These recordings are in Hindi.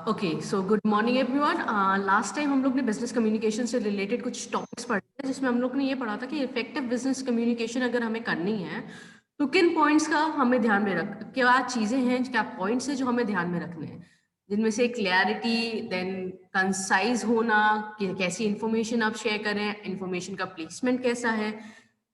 Okay, so good morning everyone. Last time हम लोग ने बिजनेस कम्युनिकेशन से रिलेटेड कुछ टॉपिक्स पढ़े थे, जिसमें हम लोग ने ये पढ़ा था कि इफेक्टिव बिजनेस कम्युनिकेशन अगर हमें करनी है तो किन पॉइंट्स का हमें ध्यान में रख, क्या चीजें हैं, क्या पॉइंट्स हैं जो हमें ध्यान में रखने हैं, जिनमें से क्लैरिटी, देन कंसाइज होना, कि कैसी इंफॉर्मेशन आप शेयर करें, इंफॉर्मेशन का प्लेसमेंट कैसा है,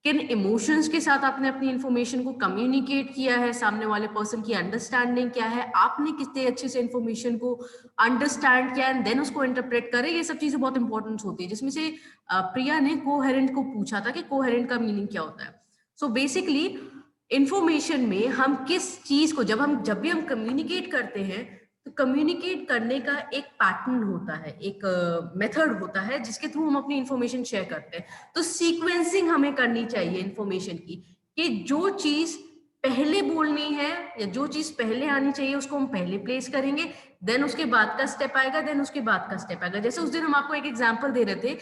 किन इमोशंस के साथ आपने अपनी इंफॉर्मेशन को कम्युनिकेट किया है, सामने वाले पर्सन की अंडरस्टैंडिंग क्या है, आपने कितने अच्छे से इंफॉर्मेशन को अंडरस्टैंड किया एंड देन उसको इंटरप्रेट करें। ये सब चीजें बहुत इंपॉर्टेंट होती है, जिसमें से प्रिया ने कोहेरेंट को पूछा था कि कोहेरेंट का मीनिंग क्या होता है। सो बेसिकली इंफॉर्मेशन में हम किस चीज को जब भी हम कम्युनिकेट करते हैं तो कम्युनिकेट करने का एक पैटर्न होता है, एक मेथड होता है जिसके थ्रू हम अपनी इंफॉर्मेशन शेयर करते हैं। तो सीक्वेंसिंग हमें करनी चाहिए इंफॉर्मेशन की, कि जो चीज पहले बोलनी है या जो चीज पहले आनी चाहिए उसको हम पहले प्लेस करेंगे, देन उसके बाद का स्टेप आएगा, देन उसके बाद का स्टेप आएगा। जैसे उस दिन हम आपको एक एग्जांपल दे रहे थे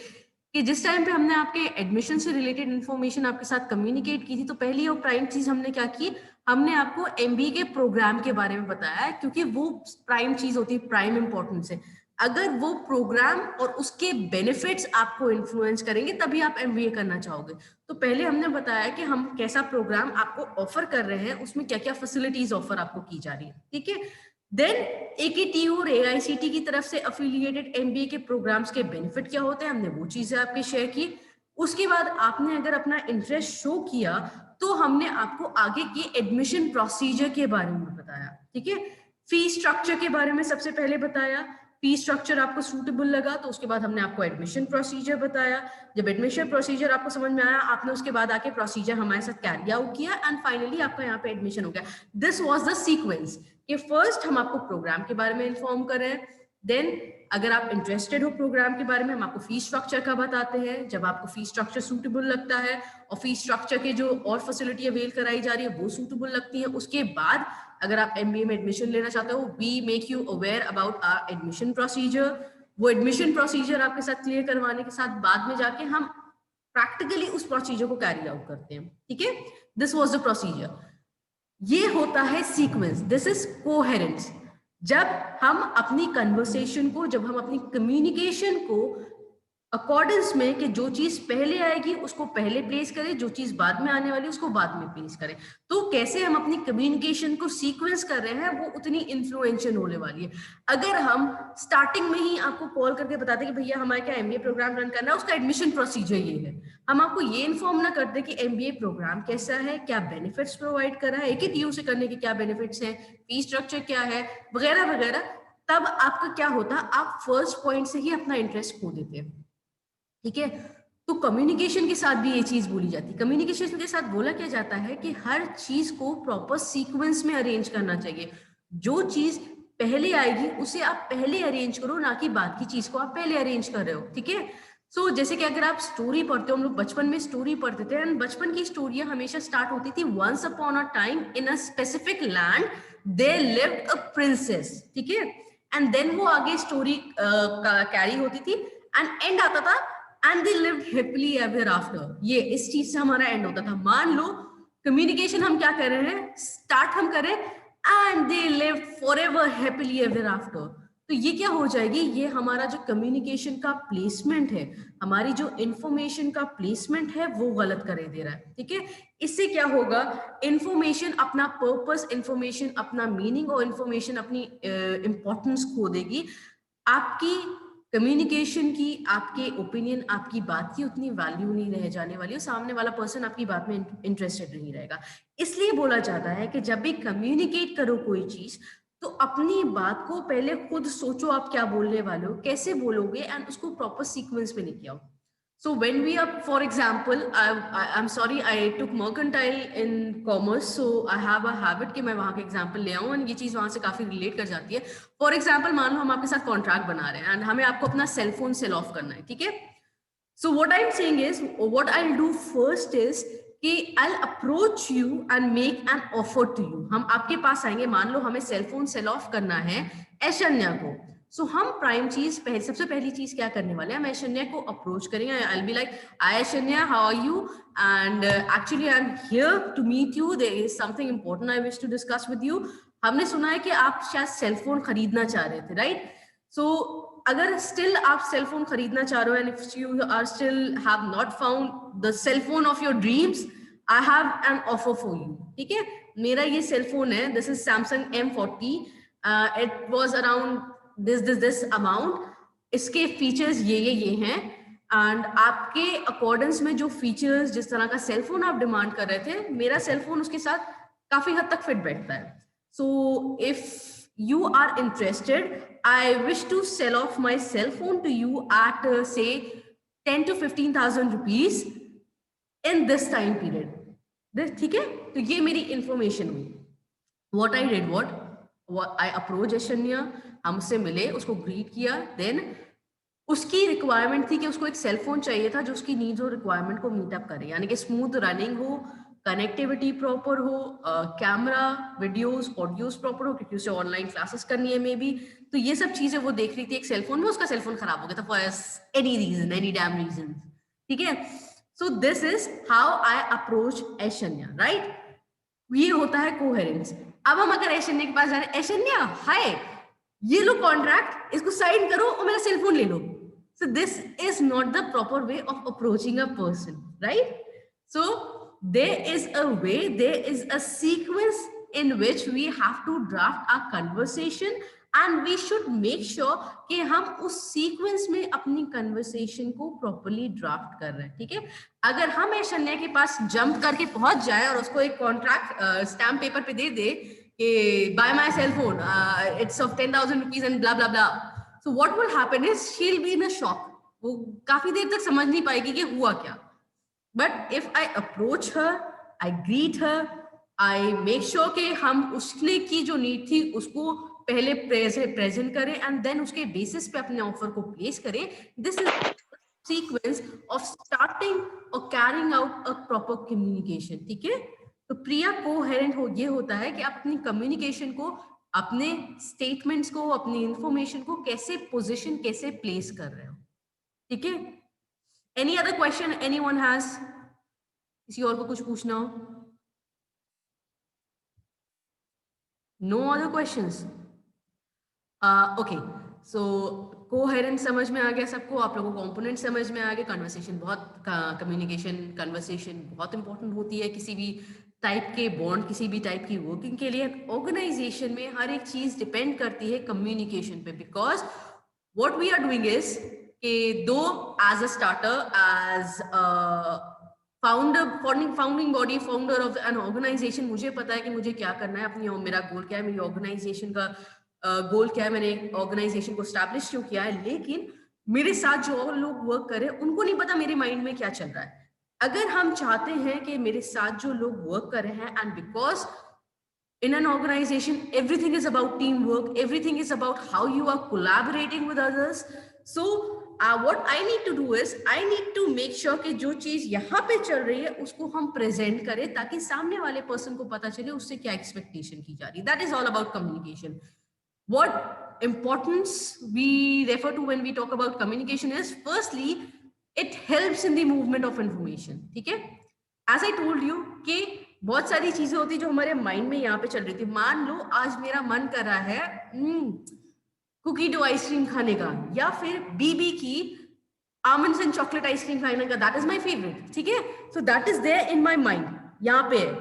कि जिस टाइम पे हमने आपके एडमिशन से रिलेटेड इंफॉर्मेशन आपके साथ कम्युनिकेट की थी, तो पहली और प्राइम चीज हमने क्या की, हमने आपको एमबीए के प्रोग्राम के बारे में बताया, क्योंकि वो प्राइम चीज होती है, प्राइम इंपॉर्टेंस है। अगर वो प्रोग्राम और उसके बेनिफिट्स आपको इन्फ्लुएंस करेंगे तभी आप एमबीए करना चाहोगे। तो पहले हमने बताया कि हम कैसा प्रोग्राम आपको ऑफर कर रहे हैं, उसमें क्या क्या फैसिलिटीज ऑफर आपको की जा रही है, ठीक है। देन एकेटीयू और एआईसीटी की तरफ से अफिलिएटेड एमबीए के प्रोग्राम्स के बेनिफिट क्या होते हैं, हमने वो चीजें आपके शेयर की। उसके बाद आपने अगर अपना इंटरेस्ट शो किया तो हमने आपको आगे की एडमिशन प्रोसीजर के बारे में बताया, ठीक है। फी स्ट्रक्चर के बारे में सबसे पहले बताया, फी स्ट्रक्चर आपको सूटेबल लगा तो उसके बाद हमने आपको एडमिशन प्रोसीजर बताया। जब एडमिशन प्रोसीजर आपको समझ में आया, आपने उसके बाद आके प्रोसीजर हमारे साथ कैरी आउट किया एंड फाइनली आपका यहाँ पे एडमिशन हो गया। दिस वाज द सीक्वेंस कि फर्स्ट हम आपको प्रोग्राम के बारे में इन्फॉर्म करें, देन अगर आप इंटरेस्टेड हो प्रोग्राम के बारे में हम आपको फी स्ट्रक्चर का बताते हैं। जब आपको फी स्ट्रक्चर सूटेबल लगता है और फी स्ट्रक्चर के जो और फैसिलिटी अवेल कराई जा रही है वो सूटेबल लगती है, उसके बाद अगर आप एमबीए में एडमिशन लेना चाहते हो, we make you aware about our admission procedure. वो एडमिशन प्रोसीजर आपके साथ क्लियर करवाने के साथ बाद में जाके हम प्रैक्टिकली उस प्रोसीजर को कैरी आउट करते हैं, ठीक है। This was the procedure. ये होता है सीक्वेंस, दिस इज कोहेरेंस। जब हम अपनी कन्वर्सेशन को, जब हम अपनी कम्युनिकेशन को अकॉर्डेंस में कि जो चीज पहले आएगी उसको पहले प्लेस करें, जो चीज बाद में आने वाली उसको बाद में प्लेस करें, तो कैसे हम अपनी कम्युनिकेशन को सीक्वेंस कर रहे हैं वो उतनी इन्फ्लुएंशियल होने वाली है। अगर हम स्टार्टिंग में ही आपको कॉल करके बताते कि भैया हमारे क्या एमबीए प्रोग्राम रन करना है, उसका एडमिशन प्रोसीजर ये है, हम आपको ये इन्फॉर्म ना करते कि एमबीए प्रोग्राम कैसा है, क्या बेनिफिट्स प्रोवाइड कर रहा है, एकेटीयू से करने के क्या बेनिफिट्स हैं, फी स्ट्रक्चर क्या है, वगैरह वगैरह, तब आपका क्या होता, आप फर्स्ट पॉइंट से ही अपना इंटरेस्ट खो देते हैं, ठीक है। तो कम्युनिकेशन के साथ भी ये चीज बोली जाती है। कम्युनिकेशन के साथ बोला क्या जाता है कि हर चीज को प्रॉपर सीक्वेंस में अरेंज करना चाहिए। जो चीज पहले आएगी उसे आप पहले अरेंज करो, ना कि बाद की चीज को आप पहले अरेंज कर रहे हो, ठीक है। सो जैसे कि अगर आप स्टोरी पढ़ते हो, हम लोग बचपन में स्टोरी पढ़ते थे एंड बचपन की स्टोरियां हमेशा स्टार्ट होती थी, once upon a time in a specific land there lived a princess, ठीक है। एंड देन वो आगे स्टोरी कैरी होती थी एंड एंड आता था and they lived happily ever after. ये इस चीज से हमारा एंड होता था। मान लो कम्युनिकेशन हम क्या कर रहे हैं, स्टार्ट हम करें and they lived forever happily ever after, तो ये क्या हो जाएगी, ये हमारा जो कम्युनिकेशन का प्लेसमेंट है, हमारी जो इंफॉर्मेशन का प्लेसमेंट है वो गलत कर दे रहा है, ठीक है। इससे क्या होगा, इंफॉर्मेशन अपना पर्पस, इंफॉर्मेशन अपना मीनिंग और इंफॉर्मेशन अपनी इंपॉर्टेंस खो देगी। आपकी कम्युनिकेशन की, आपके ओपिनियन, आपकी बात की उतनी वैल्यू नहीं रह जाने वाली और सामने वाला पर्सन आपकी बात में इंटरेस्टेड नहीं रहेगा। इसलिए बोला जाता है कि जब भी कम्युनिकेट करो कोई चीज तो अपनी बात को पहले खुद सोचो, आप क्या बोलने वाले हो, कैसे बोलोगे, एंड उसको प्रॉपर सीक्वेंस में लेके आओ। So when we are, for example, I'm sorry, I took mercantile in commerce, so I have a habit कि मैं वहाँ के एग्जाम्पल ले आऊँ और ये चीज वहाँ से काफी रिलेट कर जाती है। फॉर एग्जाम्पल मान लो हम आपके साथ कॉन्ट्रैक्ट बना रहे हैं एंड हमें आपको अपना सेलफोन सेल ऑफ करना है, ठीक है। So what I'm saying is, what I'll do first is कि I'll approach you and make an offer to you। हम आपके पास आएंगे, मान लो हमें सेलफोन सेल ऑफ करना है ऐशन्या को। सो हम प्राइम चीज सबसे पहली चीज क्या करने वाले हैं, हम ऐशन्या को अप्रोच करेंगे। I will be like, hi Aishanya, how are you, and actually I am here to meet you, there is something important I wish to discuss with you. हमने सुना है कि आप शायद सेलफोन खरीदना चाह रहे थे, राइट? सो अगर स्टिल आप सेलफोन खरीदना चाह रहे हो and if you are still have not found the cellphone of your dreams, I have an offer for you, ठीक है? मेरा ये सेलफोन है, this is Samsung M40, it was around this amount. इसके फीचर्स ये हैं एंड आपके अकॉर्डेंस में जो फीचर्स, जिस तरह का सेलफोन आप डिमांड कर रहे थे, मेरा सेलफोन उसके साथ काफी हद तक फिट बैठता है। So if you are interested, I wish to sell off my cell phone to you at say 10 to 15,000 rupees in this time period. ठीक है? तो ये मेरी इंफॉर्मेशन हुई। What I did, what I approached Ashanya, हमसे मिले, उसको ग्रीट किया, देन उसकी रिक्वायरमेंट थी कि उसको एक सेलफोन चाहिए था जो उसकी नीड्स और रिक्वायरमेंट को मीट अप करे, यानी कि स्मूथ रनिंग हो, कनेक्टिविटी प्रॉपर हो, कैमरा, वीडियोस, ऑडियोस प्रॉपर हो, क्योंकि उसे ऑनलाइन क्लासेस करनी है मे बी, तो ये सब चीजें वो देख रही थी एक सेलफोन में। उसका सेलफोन खराब हो गया था for any reason, any damn reason, ठीक है? So this is how I approach Aishanya, right? ये होता है कोहेरेंस। अब हम अगर ऐशन्या के पास जा रहे हैं, ऐशन्या हाय, ये लो कॉन्ट्रैक्ट, इसको साइन करो और मेरा सेलफोन ले लो। So this is not the proper way of approaching a person, right? So there is a way, there is a sequence in which we have to draft our conversation and we should make sure कि हम उस sequence में अपनी conversation को properly draft कर रहे हैं, ठीक है? अगर हम ऐशन्या के पास jump करके पहुंच जाए और उसको एक contract stamp paper पे दे दे कि buy my cell phone, it's of 10,000 rupees and blah blah blah. So what will happen is she'll be in a shock. वो काफी देर तक समझ नहीं पाएगी कि हुआ क्या। But if I approach her, I greet her, I make sure कि हम उसने की जो नीड थी उसको पहले प्रेजेंट करें एंड देन उसके बेसिस पे अपने ऑफर को प्लेस करें। This is sequence of starting और carrying out a proper communication, ठीक है? तो प्रिया कोहेरेंट ये होता है कि आप अपनी कम्युनिकेशन को, अपने स्टेटमेंट्स को, अपनी इंफॉर्मेशन को कैसे पोजीशन, कैसे प्लेस कर रहे हो, ठीक है? Any other question anyone has? किसी और को कुछ पूछना हो? No other questions? Okay, so coherent समझ में आ गया सबको, आप लोगों को कंपोनेंट समझ में आ गए, कन्वर्सेशन बहुत, कम्युनिकेशन कन्वर्सेशन बहुत इंपॉर्टेंट होती है किसी भी टाइप के बॉन्ड, किसी भी टाइप की वर्किंग के लिए। ऑर्गेनाइजेशन में हर एक चीज डिपेंड करती है कम्युनिकेशन पे, because what we are doing is कि दो as a starter, as founding body, founder of an organisation, मुझे पता है कि मुझे क्या करना है, अपनी मेरा गोल क्या है, मेरी ऑर्गेनाइजेशन का गोल क्या है, मैंने ऑर्गेनाइजेशन को स्टैब्लिश क्यों किया है। लेकिन मेरे साथ जो और लोग वर्क कर रहे हैं उनको नहीं पता मेरे माइंड में क्या चल रहा है। अगर हम चाहते हैं कि मेरे साथ जो लोग वर्क कर रहे हैं, and because in an organization everything is about teamwork, everything is about how you are collaborating with others, so what I need to do is I need to make sure कि जो चीज यहाँ पे चल रही है उसको हम प्रेजेंट करें ताकि सामने वाले पर्सन को पता चले उससे क्या एक्सपेक्टेशन की जा रही है। That is all about communication. What importance we refer to when we talk about communication is, firstly it helps in the movement of information, ठीक है? As I told you कि बहुत सारी चीजें होती जो हमारे माइंड में यहाँ पे चल रही थी। मान लो आज मेरा मन कर रहा है कुकी डो आइसक्रीम खाने का, या फिर बीबी की आमंड्स एंड चॉकलेट आइसक्रीम खाने का, दैट इज माय फेवरेट, ठीक है? So that is there in my mind, यहाँ पे है,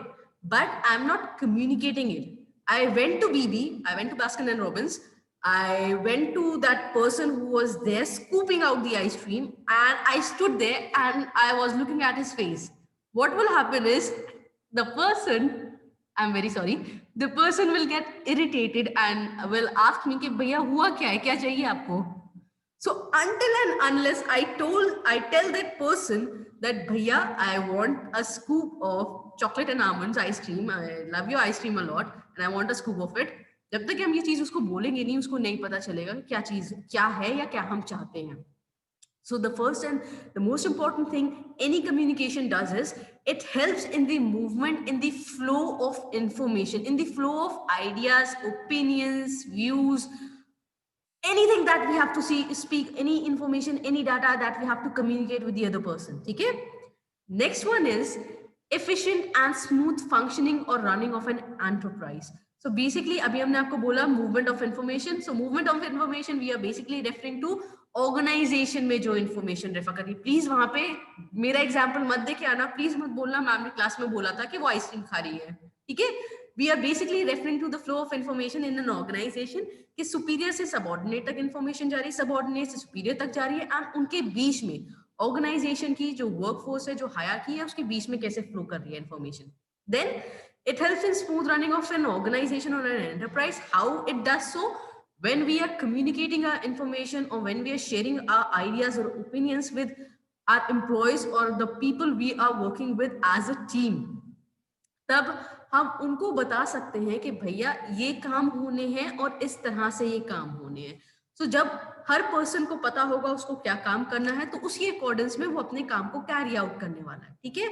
but I am not communicating it. I went to BB, I went to Baskin and Robbins, I went to that person who was there scooping out the ice cream, and I stood there and I was looking at his face. What will happen is the person, I'm very sorry, the person will get irritated and will ask me कि भैया हुआ क्या है, क्या चाहिए आपको? So until and unless I tell that person that भैया I want a scoop of chocolate and almonds ice cream, I love your ice cream a lot and I want a scoop of it, जब तक हम ये चीज उसको बोलेंगे नहीं, उसको नहीं पता चलेगा क्या चीज क्या है या क्या हम चाहते हैं। So the first and the most important thing any communication does is it helps in the movement, in the flow of information, in the flow of ideas, opinions, views, anything that we have to speak, any information, any data that we have to communicate with the other person, okay? Next one is efficient and smooth functioning or running of an enterprise. So basically अभी हमने आपको बोला movement of information. So movement of information we are basically referring to organisation में जो इन्फॉर्मेशन रेफर करिए. प्लीज वहां पे मेरा एग्जांपल मत देके आना, प्लीज मत बोलना मैम ने क्लास में बोला था कि वो आइसक्रीम खा रही है. ठीक है, we are basically referring to the flow of information in an organisation कि सुपीरियर से सबऑर्डिनेट तक इन्फॉर्मेशन जा रही है, सबऑर्डिनेट से सुपीरियर तक जा रही है, एंड उनके बीच में ऑर्गेनाइजेशन की जो वर्कफोर्स है, जो हायरार्की है, उसके बीच में कैसे फ्लो कर रही है information. Then it helps in smooth running of an organization or an enterprise. How it does so? When we are communicating our information or when we are sharing our ideas or opinions with our employees or the people we are working with as a team, तब हम उनको बता सकते हैं कि भैया ये काम होने हैं और इस तरह से ये काम होने हैं. So, जब हर पर्सन को पता होगा उसको क्या काम करना है, तो उसी अकॉर्डेंस में वो अपने काम को कैरी आउट करने वाला है. ठीक है,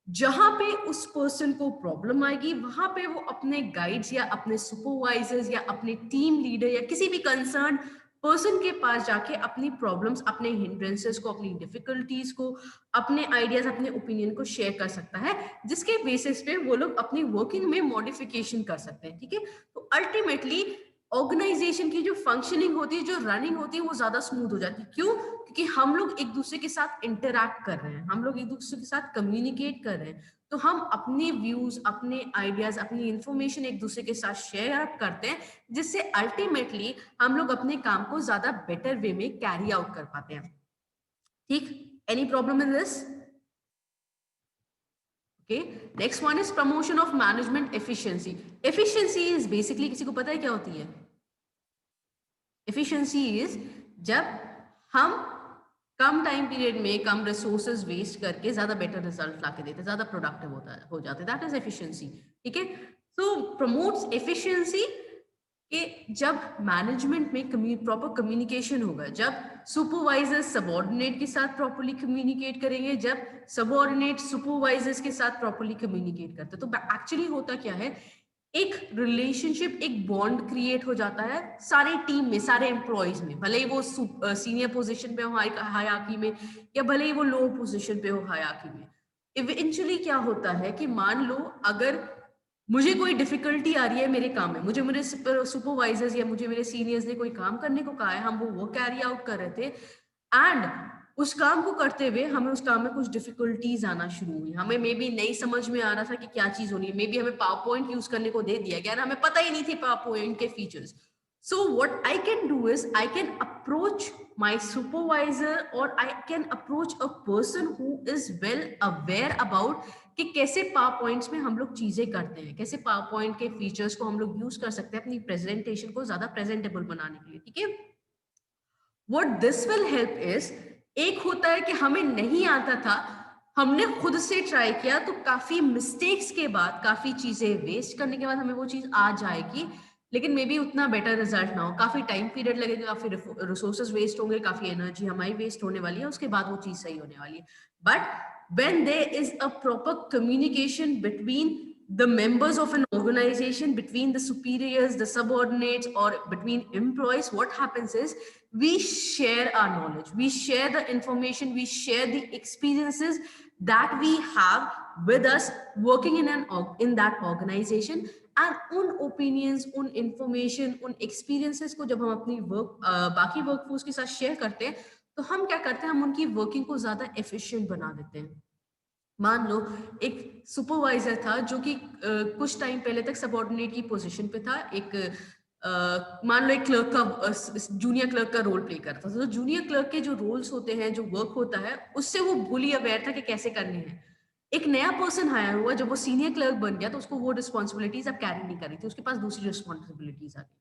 जहां पे उस पर्सन को प्रॉब्लम आएगी वहां पे वो अपने गाइड्स या अपने सुपरवाइजर्स या अपने टीम लीडर या किसी भी कंसर्न पर्सन के पास जाके अपनी प्रॉब्लम्स, अपने हिंड्रेंसेस को, अपनी डिफिकल्टीज को, अपने आइडियाज, अपने ओपिनियन को शेयर कर सकता है, जिसके बेसिस पे वो लोग अपनी वर्किंग में मॉडिफिकेशन कर सकते हैं. ठीक है, तो अल्टीमेटली ऑर्गेनाइजेशन की जो फंक्शनिंग होती है, जो रनिंग होती है, वो ज्यादा स्मूथ हो जाती है. क्यों? क्योंकि हम लोग एक दूसरे के साथ इंटरैक्ट कर रहे हैं, हम लोग एक दूसरे के साथ कम्युनिकेट कर रहे हैं, तो हम अपने व्यूज, अपने आइडियाज, अपनी इंफॉर्मेशन एक दूसरे के साथ शेयर करते हैं, जिससे अल्टीमेटली हम लोग अपने काम को ज्यादा बेटर वे में कैरी आउट कर पाते हैं. ठीक, any problem in this? Okay, next one is promotion of management efficiency. Efficiency is basically, किसी को पता है क्या होती है? Efficiency is जब हम कम टाइम पीरियड में कम रिसोर्सेज वेस्ट करके ज्यादा बेटर रिजल्ट लाके देते, ज्यादा प्रोडक्टिव हो जाते, दैट इज एफिशिएंसी. ठीक है, सो प्रमोट्स एफिशिएंसी कि जब मैनेजमेंट में प्रॉपर कम्युनिकेशन होगा, जब सुपरवाइजर्स सबऑर्डिनेट के साथ प्रॉपर्ली कम्युनिकेट करेंगे, जब सबऑर्डिनेट सुपरवाइजर्स के साथ प्रॉपर्ली कम्युनिकेट करते, तो एक्चुअली होता क्या है, एक रिलेशनशिप, एक बॉन्ड क्रिएट हो जाता है सारे टीम में, सारे एम्प्लॉयज में, भले ही वो सीनियर पोजीशन पे हो हायरार्की में या भले ही वो लो पोजीशन पे हो हायरार्की में. इवेंचुअली क्या होता है कि मान लो अगर मुझे कोई डिफिकल्टी आ रही है मेरे काम में, मुझे मेरे सुपरवाइजर्स या मुझे मेरे सीनियर्स ने कोई काम करने को कहा है, हम वो कैरी आउट कर रहे थे, एंड उस काम को करते हुए हमें उस काम में कुछ डिफिकल्टीज आना शुरू हुई, हमें मे बी नहीं समझ में आ रहा था कि क्या चीज होनी है, मे बी हमें पावर पॉइंट यूज करने को दे दिया गया ना, हमें पता ही नहीं थे पावर पॉइंट के features. So what I can do is I can approach my supervisor or I can approach a person who is well aware about कि कैसे पावर पॉइंट्स में हम लोग चीजें करते हैं, कैसे पावर पॉइंट के फीचर्स को हम लोग यूज कर सकते हैं अपनी प्रेजेंटेशन को ज्यादा प्रेजेंटेबल बनाने के लिए. ठीक है, what this will help is, एक होता है कि हमें नहीं आता था, हमने खुद से ट्राई किया, तो काफी मिस्टेक्स के बाद, काफी चीजें वेस्ट करने के बाद हमें वो चीज आ जाएगी, लेकिन मे बी उतना बेटर रिजल्ट ना हो, काफी टाइम पीरियड लगेगा, काफी रिसोर्सेज वेस्ट होंगे, काफी एनर्जी हमारी वेस्ट होने वाली है, उसके बाद वो चीज सही होने वाली है. But when there is a proper communication between the members of an organization, between the superiors, the subordinates, or between employees, what happens is we share our knowledge, we share the information, we share the experiences that we have with us working in that organization. And उन opinions, उन information, उन experiences को जब हम अपनी बाकी workforce के साथ share करते हैं, तो हम क्या करते हैं, हम उनकी वर्किंग को ज्यादा एफिशिएंट बना देते हैं. मान लो एक सुपरवाइजर था जो कि कुछ टाइम पहले तक सबऑर्डिनेट की पोजीशन पे था, एक मान लो एक क्लर्क का, जूनियर क्लर्क का रोल प्ले करता था. तो जूनियर क्लर्क के जो रोल्स होते हैं, जो वर्क होता है, उससे वो भूली अवेयर था कि कैसे करने हैं. एक नया पर्सन हायर हुआ, जब वो सीनियर क्लर्क बन गया तो उसको वो रिस्पॉन्सिबिलिटीज अब कैरी नहीं कर रही थी, उसके पास दूसरी रिस्पॉन्सिबिलिटीज आ गई.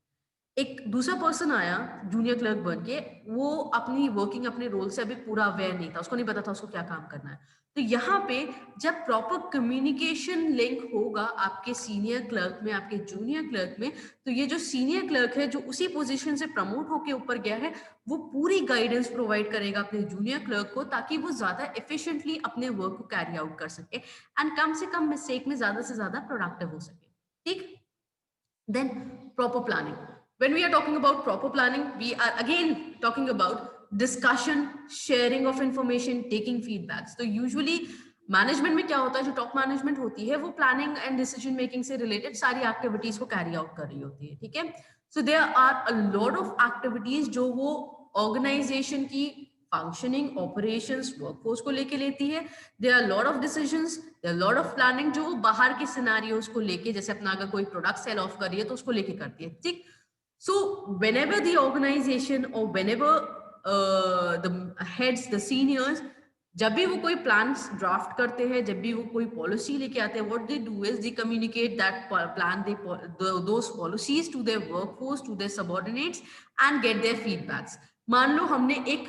एक दूसरा पर्सन आया जूनियर क्लर्क बन के, वो अपनी वर्किंग, अपने रोल से अभी पूरा अवेयर नहीं था, उसको नहीं पता था उसको क्या काम करना है. तो यहाँ पे जब प्रॉपर कम्युनिकेशन लिंक होगा आपके सीनियर क्लर्क में, आपके जूनियर क्लर्क में, तो ये जो सीनियर क्लर्क है, जो उसी पोजीशन से प्रमोट होके ऊपर गया है, वो पूरी गाइडेंस प्रोवाइड करेगा अपने जूनियर क्लर्क को, ताकि वो ज्यादा एफिशिएंटली अपने वर्क को कैरी आउट कर सके एंड कम से कम मिस्टेक में ज्यादा से ज्यादा प्रोडक्टिव हो सके. ठीक, then proper planning. When we are talking about proper planning, we are again talking about discussion, sharing of information, taking feedbacks. So usually management में क्या होता है, जो टॉप मैनेजमेंट होती है वो प्लानिंग एंड डिसीजन मेकिंग से रिलेटेड सारी एक्टिविटीज को कैरी आउट कर रही होती है, ठीक है। So there are a lot of activities जो वो ऑर्गेनाइजेशन की फंक्शनिंग, ऑपरेशंस, वर्कफोर्स को लेके लेती है। There are lot of decisions, there are lot of planning जो वो बाहर के सिनेरियोज को लेके, जैसे अपना अगर कोई प्रोडक्ट सेल ऑफ कर रही है तो उसको लेके करती है, ठीक। So whenever the organization or whenever the heads, the seniors, जब भी वो कोई प्लान्स ड्राफ्ट करते हैं, जब भी वो कोई पॉलिसी लेके आते हैं, what they do is they communicate that plan, they those policies to their workforce, to their subordinates and get their feedbacks. मान लो हमने एक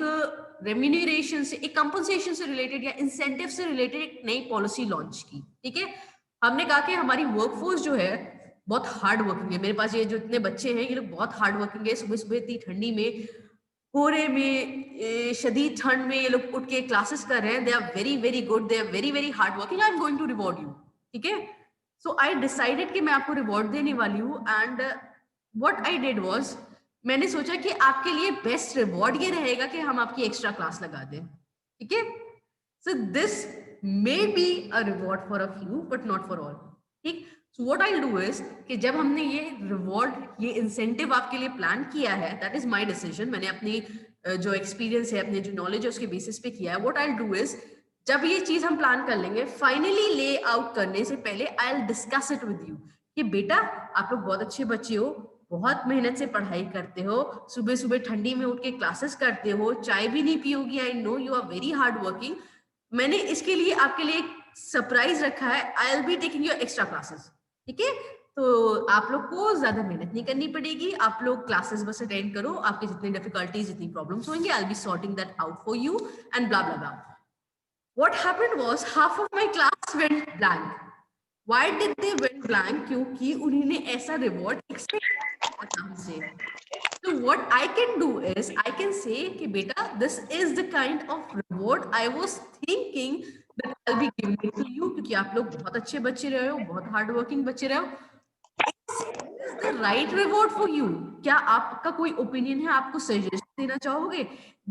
रेम्यूनरेशन से, एक कंपनसेशन से रिलेटेड या इंसेंटिव से रिलेटेड एक नई पॉलिसी लॉन्च की, ठीक है। हमने कहा कि हमारी वर्कफोर्स जो है बहुत हार्ड वर्किंग है, मेरे पास ये जो इतने बच्चे हैं ये लोग बहुत हार्ड वर्किंग है, सुबह सुबह इतनी ठंडी में, कोहरे में, शदीद ठंड में ये लोग उठ के क्लासेस कर रहे हैं, they are very very good, they are very very hard working, I am going to reward you, ठीक है। सो आई डिसाइडेड कि मैं आपको रिवॉर्ड देने वाली हूँ, and what I did was, मैंने सोचा कि आपके लिए बेस्ट रिवॉर्ड ये रहेगा कि हम आपकी एक्स्ट्रा क्लास लगा दें, ठीक है। So this may be a reward for a few but not for all, ठीक। So what I do is कि जब हमने ये रिवॉर्ड, ये इंसेंटिव आपके लिए प्लान किया है, दैट इज माय डिसीजन, मैंने अपनी जो एक्सपीरियंस है, अपने जो नॉलेज है उसके बेसिस पे किया है। व्हाट आई डू इज, जब ये चीज हम प्लान कर लेंगे, फाइनली ले आउट करने से पहले I will discuss it with you कि बेटा आप लोग बहुत अच्छे बच्चे हो, बहुत मेहनत से पढ़ाई करते हो, सुबह सुबह ठंडी में उठ के क्लासेस करते हो, चाय भी नहीं पियोगी, I know you are very hard working, मैंने इसके लिए आपके लिए एक सरप्राइज रखा है, I will be taking your extra classes, ठीक है। तो आप लोग को ज्यादा मेहनत नहीं करनी पड़ेगी, आप लोग क्लासेस बस अटेंड करो, आपकी जितनी डिफिकल्टीज, जितनी प्रॉब्लम्स होंगी, आई will B sorting that out for you and blah blah blah. What happened was half of my class went blank. Why did they went blank? क्योंकि उन्होंने ऐसा रिवॉर्ड एक्सपेक्ट किया था हमसे। So what I can do is I can say कि बेटा this is the kind of reward I was thinking that I'll be giving it to you, क्योंकि आप लोग बहुत अच्छे बच्चे रहे हो, बहुत हार्ड वर्किंग बच्चे रहे हो। Is the right reward for you? क्या आपका कोई ओपिनियन है, आपको सजेशन देना चाहोगे?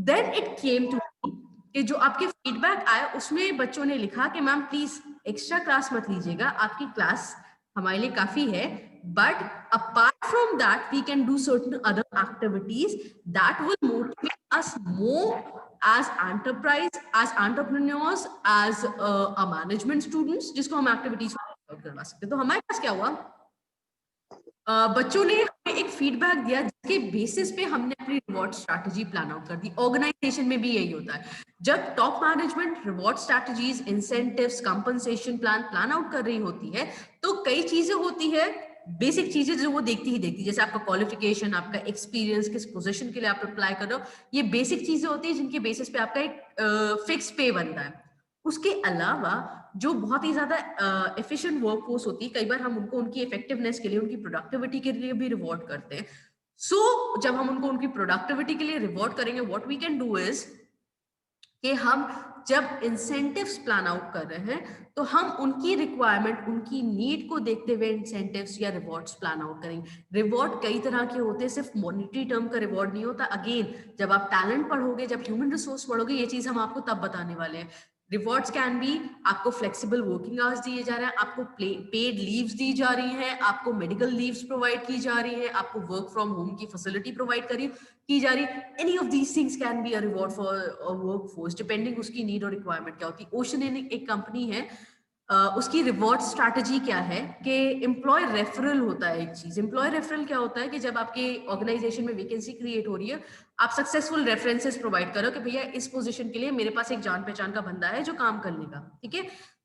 Then it came to me कि जो आपके फीडबैक आया उसमें बच्चों ने लिखा कि मैम प्लीज एक्स्ट्रा क्लास मत लीजिएगा, आपकी क्लास हमारे लिए काफी है, but apart from that we can do certain other activities that will motivate us more as enterprise, as entrepreneurs, as a management students, जिसको हम एक्टिविटीज करवा सकते हैं। तो हमारे पास क्या हुआ, बच्चों ने हमें एक फीडबैक दिया जिसके बेसिस पे हमने अपनी रिवॉर्ड स्ट्रैटेजी प्लान आउट कर दी। ऑर्गेनाइजेशन में भी यही होता है, जब top management reward strategies, incentives, compensation plan out कर रही होती है, तो कई चीजें होती है, बेसिक चीजें जो वो देखती ही देखती, जैसे आपका क्वालिफिकेशन, आपका एक्सपीरियंस, किस पोजीशन के लिए आप अप्लाई कर रहे हो, ये बेसिक चीजें होती है जिनके बेसिस पे आपका एक फिक्स पे बनता है। उसके अलावा जो बहुत ही ज्यादा एफिशिएंट वर्कफोर्स होती है, कई बार हम उनको उनकी इफेक्टिवनेस के लिए, उनकी प्रोडक्टिविटी के लिए भी रिवॉर्ड करते हैं। सो जब हम उनको उनकी प्रोडक्टिविटी के लिए रिवॉर्ड करेंगे, what we can do is कि हम जब इंसेंटिव्स प्लान आउट कर रहे हैं तो हम उनकी रिक्वायरमेंट, उनकी नीड को देखते हुए इंसेंटिव्स या रिवॉर्ड्स प्लान आउट करेंगे। रिवॉर्ड कई तरह के होते हैं, सिर्फ मॉनेटरी टर्म का रिवॉर्ड नहीं होता। अगेन जब आप टैलेंट पढ़ोगे, जब ह्यूमन रिसोर्स पढ़ोगे, ये चीज हम आपको तब बताने वाले हैं। रिवॉर्ड्स कैन बी, आपको फ्लेक्सिबल वर्किंग आवर्स दिए जा रहे हैं, आपको पेड लीव्स दी जा रही हैं, आपको मेडिकल लीव्स प्रोवाइड की जा रही हैं, आपको वर्क फ्रॉम होम की फैसिलिटी प्रोवाइड की जा रही। Any of these things can be a reward for a workforce, depending उसकी नीड और रिक्वायरमेंट क्या होती है। ओशन एक कंपनी है, उसकी रिवॉर्ड स्ट्रैटेजी क्या है कि एम्प्लॉय रेफरल होता है एक चीज। एम्प्लॉय रेफरल क्या होता है कि जब आपके ऑर्गेनाइजेशन में वैकेंसी क्रिएट हो रही है, आप सक्सेसफुल रेफरेंसेस प्रोवाइड करो कि भैया इस पोजीशन के लिए मेरे पास एक जान पहचान का बंदा है जो काम करने का, ठीक है।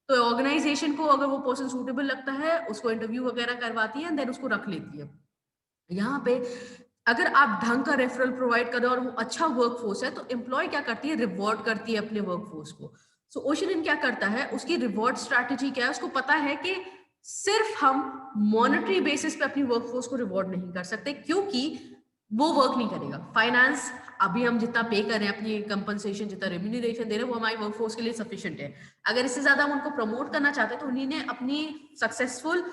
तो ऑर्गेनाइजेशन को अगर वो पर्सन सूटेबल लगता है, उसको इंटरव्यू वगैरह करवाती है, देन उसको रख लेती है। यहाँ पे अगर आप ढंग का रेफरल प्रोवाइड कर रहे हो और वो अच्छा वर्कफोर्स है, तो एम्प्लॉय क्या करती है, रिवॉर्ड करती है अपने वर्कफोर्स को। सो ओशन क्या करता है, उसकी रिवॉर्ड स्ट्रैटेजी क्या है, उसको पता है कि सिर्फ हम मॉनेटरी बेसिस पे अपनी वर्कफोर्स को रिवॉर्ड नहीं कर सकते, क्योंकि वो वर्क नहीं करेगा। फाइनेंस, अभी हम जितना पे कर रहे हैं, अपनी कंपनसेशन, जितना रेम्यूनरेशन दे रहे हैं, वो हमारी वर्कफोर्स के लिए सफिशिएंट है। अगर इससे ज्यादा हम उनको प्रमोट करना चाहते हैं, तो उन्होंने अपनी सक्सेसफुल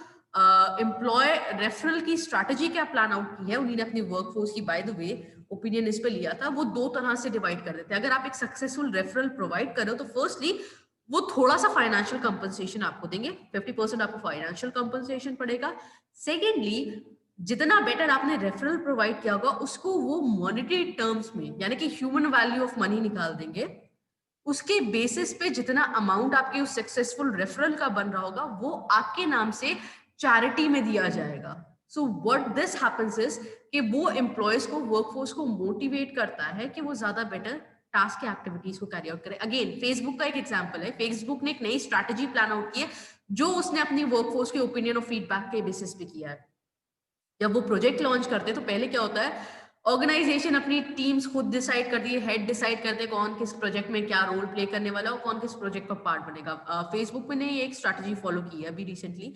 एम्प्लॉय रेफरल की स्ट्रैटेजी क्या प्लान आउट की है, उन्होंने अपनी वर्कफोर्स की, बाय द वे ओपिनियन इस पे लिया था, वो दो तरह से डिवाइड कर देते हैं। अगर आप एक सक्सेसफुल रेफरल प्रोवाइड करो, तो फर्स्टली वो थोड़ा सा फाइनेंशियल कंपनसेशन आपको देंगे, 50% आपको फाइनेंशियल कंपनसेशन पड़ेगा। सेकेंडली, जितना बेटर आपने रेफरल प्रोवाइड किया होगा उसको वो मॉनेटरी टर्म्स में यानी कि ह्यूमन वैल्यू ऑफ मनी निकाल देंगे। उसके बेसिस पे जितना अमाउंट आपके उस सक्सेसफुल रेफरल का बन रहा होगा वो आपके नाम से चैरिटी में दिया जाएगा। So what this happens is कि वो एम्प्लॉयज को, वर्कफोर्स को मोटिवेट करता है कि वो ज्यादा बेटर टास्क या एक्टिविटीज को कैरी आउट करे। अगेन फेसबुक का एक एग्जांपल है, फेसबुक ने एक नई स्ट्रैटेजी प्लान आउट की है जो उसने अपनी वर्कफोर्स के ओपिनियन और फीडबैक के बेसिस पे किया है। जब वो प्रोजेक्ट लॉन्च करते हैं तो पहले क्या होता है, ऑर्गेनाइजेशन अपनी टीम्स खुद डिसाइड करती है, हेड डिसाइड करते हैं कौन किस प्रोजेक्ट में क्या रोल प्ले करने वाला है और कौन किस प्रोजेक्ट का पार्ट बनेगा। फेसबुक ने एक स्ट्रैटेजी फॉलो की है अभी रिसेंटली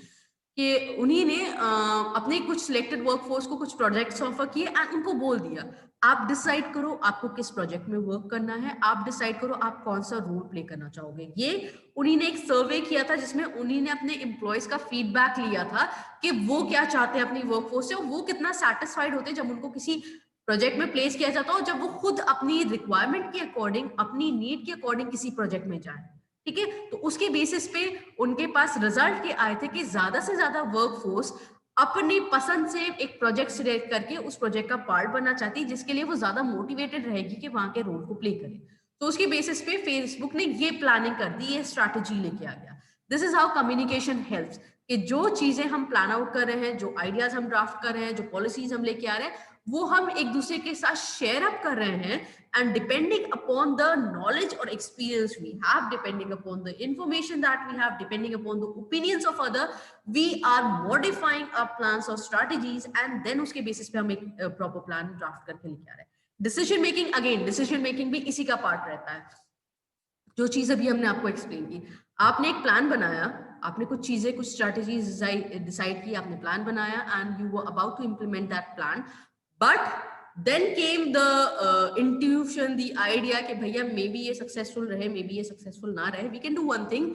कि उन्हीं ने अपने कुछ सिलेक्टेड वर्कफोर्स को कुछ प्रोजेक्ट्स ऑफर किए एंड उनको बोल दिया आप डिसाइड करो आपको किस प्रोजेक्ट में वर्क करना है, आप डिसाइड करो आप कौन सा रोल प्ले करना चाहोगे। ये उन्हीं ने एक सर्वे किया था जिसमें उन्हीं ने अपने एम्प्लॉयज का फीडबैक लिया था कि वो क्या चाहते हैं अपनी वर्कफोर्स से और वो कितना सेटिस्फाइड होते हैं जब उनको किसी प्रोजेक्ट में प्लेस किया जाता हो, जब वो खुद अपनी रिक्वायरमेंट के अकॉर्डिंग, अपनी नीड के अकॉर्डिंग किसी प्रोजेक्ट में जाए। ठीक है, तो उसके बेसिस पे उनके पास रिजल्ट ये आए थे कि ज्यादा से ज्यादा वर्कफोर्स अपनी पसंद से एक प्रोजेक्ट सिलेक्ट करके उस प्रोजेक्ट का पार्ट बनना चाहती है जिसके लिए वो ज्यादा मोटिवेटेड रहेगी कि वहां के रोल को प्ले करे। तो उसके बेसिस पे फेसबुक ने ये प्लानिंग कर दी, ये स्ट्रैटेजी लेके आ गया। This is how communication helps कि जो चीजें हम प्लान आउट कर रहे हैं, जो आइडियाज हम ड्राफ्ट कर रहे हैं, जो पॉलिसीज हम लेके आ रहे हैं, वो हम एक दूसरे के साथ शेयर अप कर रहे हैं and depending upon the knowledge or experience we have, depending upon the information that we have, depending upon the opinions of other, we are modifying our plans or strategies and then उसके बेसिस पे हम एक प्रॉपर प्लान ड्राफ्ट करके लेके आ रहे हैं। Decision making, again decision making भी इसी का पार्ट रहता है। जो चीज अभी हमने आपको एक्सप्लेन की, आपने एक प्लान बनाया, आपने कुछ चीजें, कुछ स्ट्रेटजीज डिसाइड की, आपने प्लान बनाया and you were about to implement that plan, but then came the intuition, the idea कि भैया मे बी ये सक्सेसफुल रहे, मे बी ये सक्सेसफुल ना रहे। We can do one thing,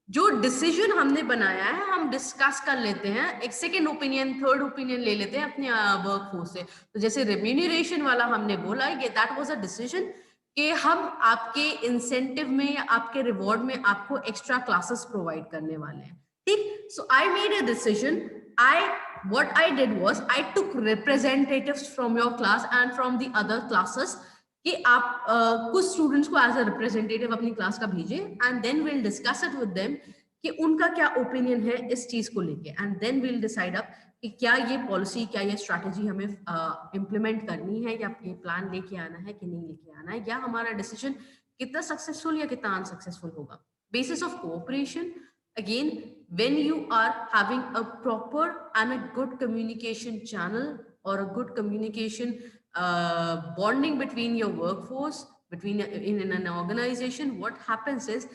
जो डिसीजन हमने बनाया है हम डिस्कस कर लेते हैं, एक सेकेंड ओपिनियन, थर्ड ओपिनियन ले लेते हैं अपने वर्कफोर्स से। तो जैसे रेम्यूनरेशन वाला हमने बोला, ये दैट वाज अ डिसीजन कि हम आपके इंसेंटिव में या आपके रिवॉर्ड में आपको एक्स्ट्रा क्लासेस प्रोवाइड करने वाले हैं। ठीक, so I made a decision, I what I did was I took representatives from your class and from the other classes कि आप कुछ स्टूडेंट्स को एज अ रिप्रेजेंटेटिव अपनी क्लास का भेजें and then will discuss it with them कि उनका क्या ओपिनियन है इस चीज को लेके and then will decide up कि क्या ये पॉलिसी, क्या ये स्ट्रैटेजी हमें इम्प्लीमेंट करनी है या ये प्लान लेके आना है कि नहीं लेके आना है, या हमारा डिसीजन कितना सक्सेसफुल या कितना अनसक्सेसफुल होगा। Basis of cooperation, again when you are having a proper and a good communication channel or a good communication bonding between your workforce, between in an organization, what happens is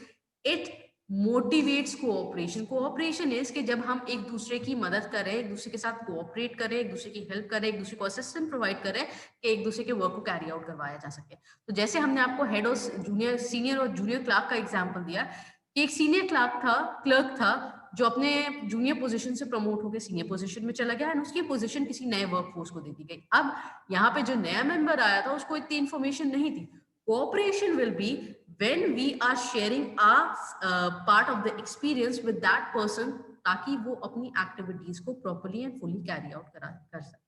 it motivates cooperation. Cooperation is कि जब हम एक दूसरे की मदद करें, एक दूसरे के साथ कोऑपरेट करें, एक दूसरे की हेल्प करें, एक दूसरे को असिस्टेंट प्रोवाइड करें कि एक दूसरे के वर्क को कैरी आउट करवाया जा सके। तो जैसे हमने आपको हेड और जूनियर, सीनियर और जूनियर क्लार्क का एग्जांपल दिया कि एक सीनियर क्लर्क था जो अपने जूनियर पोजीशन से प्रमोट होकर सीनियर पोजीशन में चला गया एंड उसकी पोजीशन किसी नए वर्कफोर्स को दे दी गई। अब यहाँ पे जो नया मेंबर आया था उसको इतनी इंफॉर्मेशन नहीं थी। Cooperation will be when we are sharing our part of the experience with that person ताकि वो अपनी एक्टिविटीज को properly and fully carry out कर सके।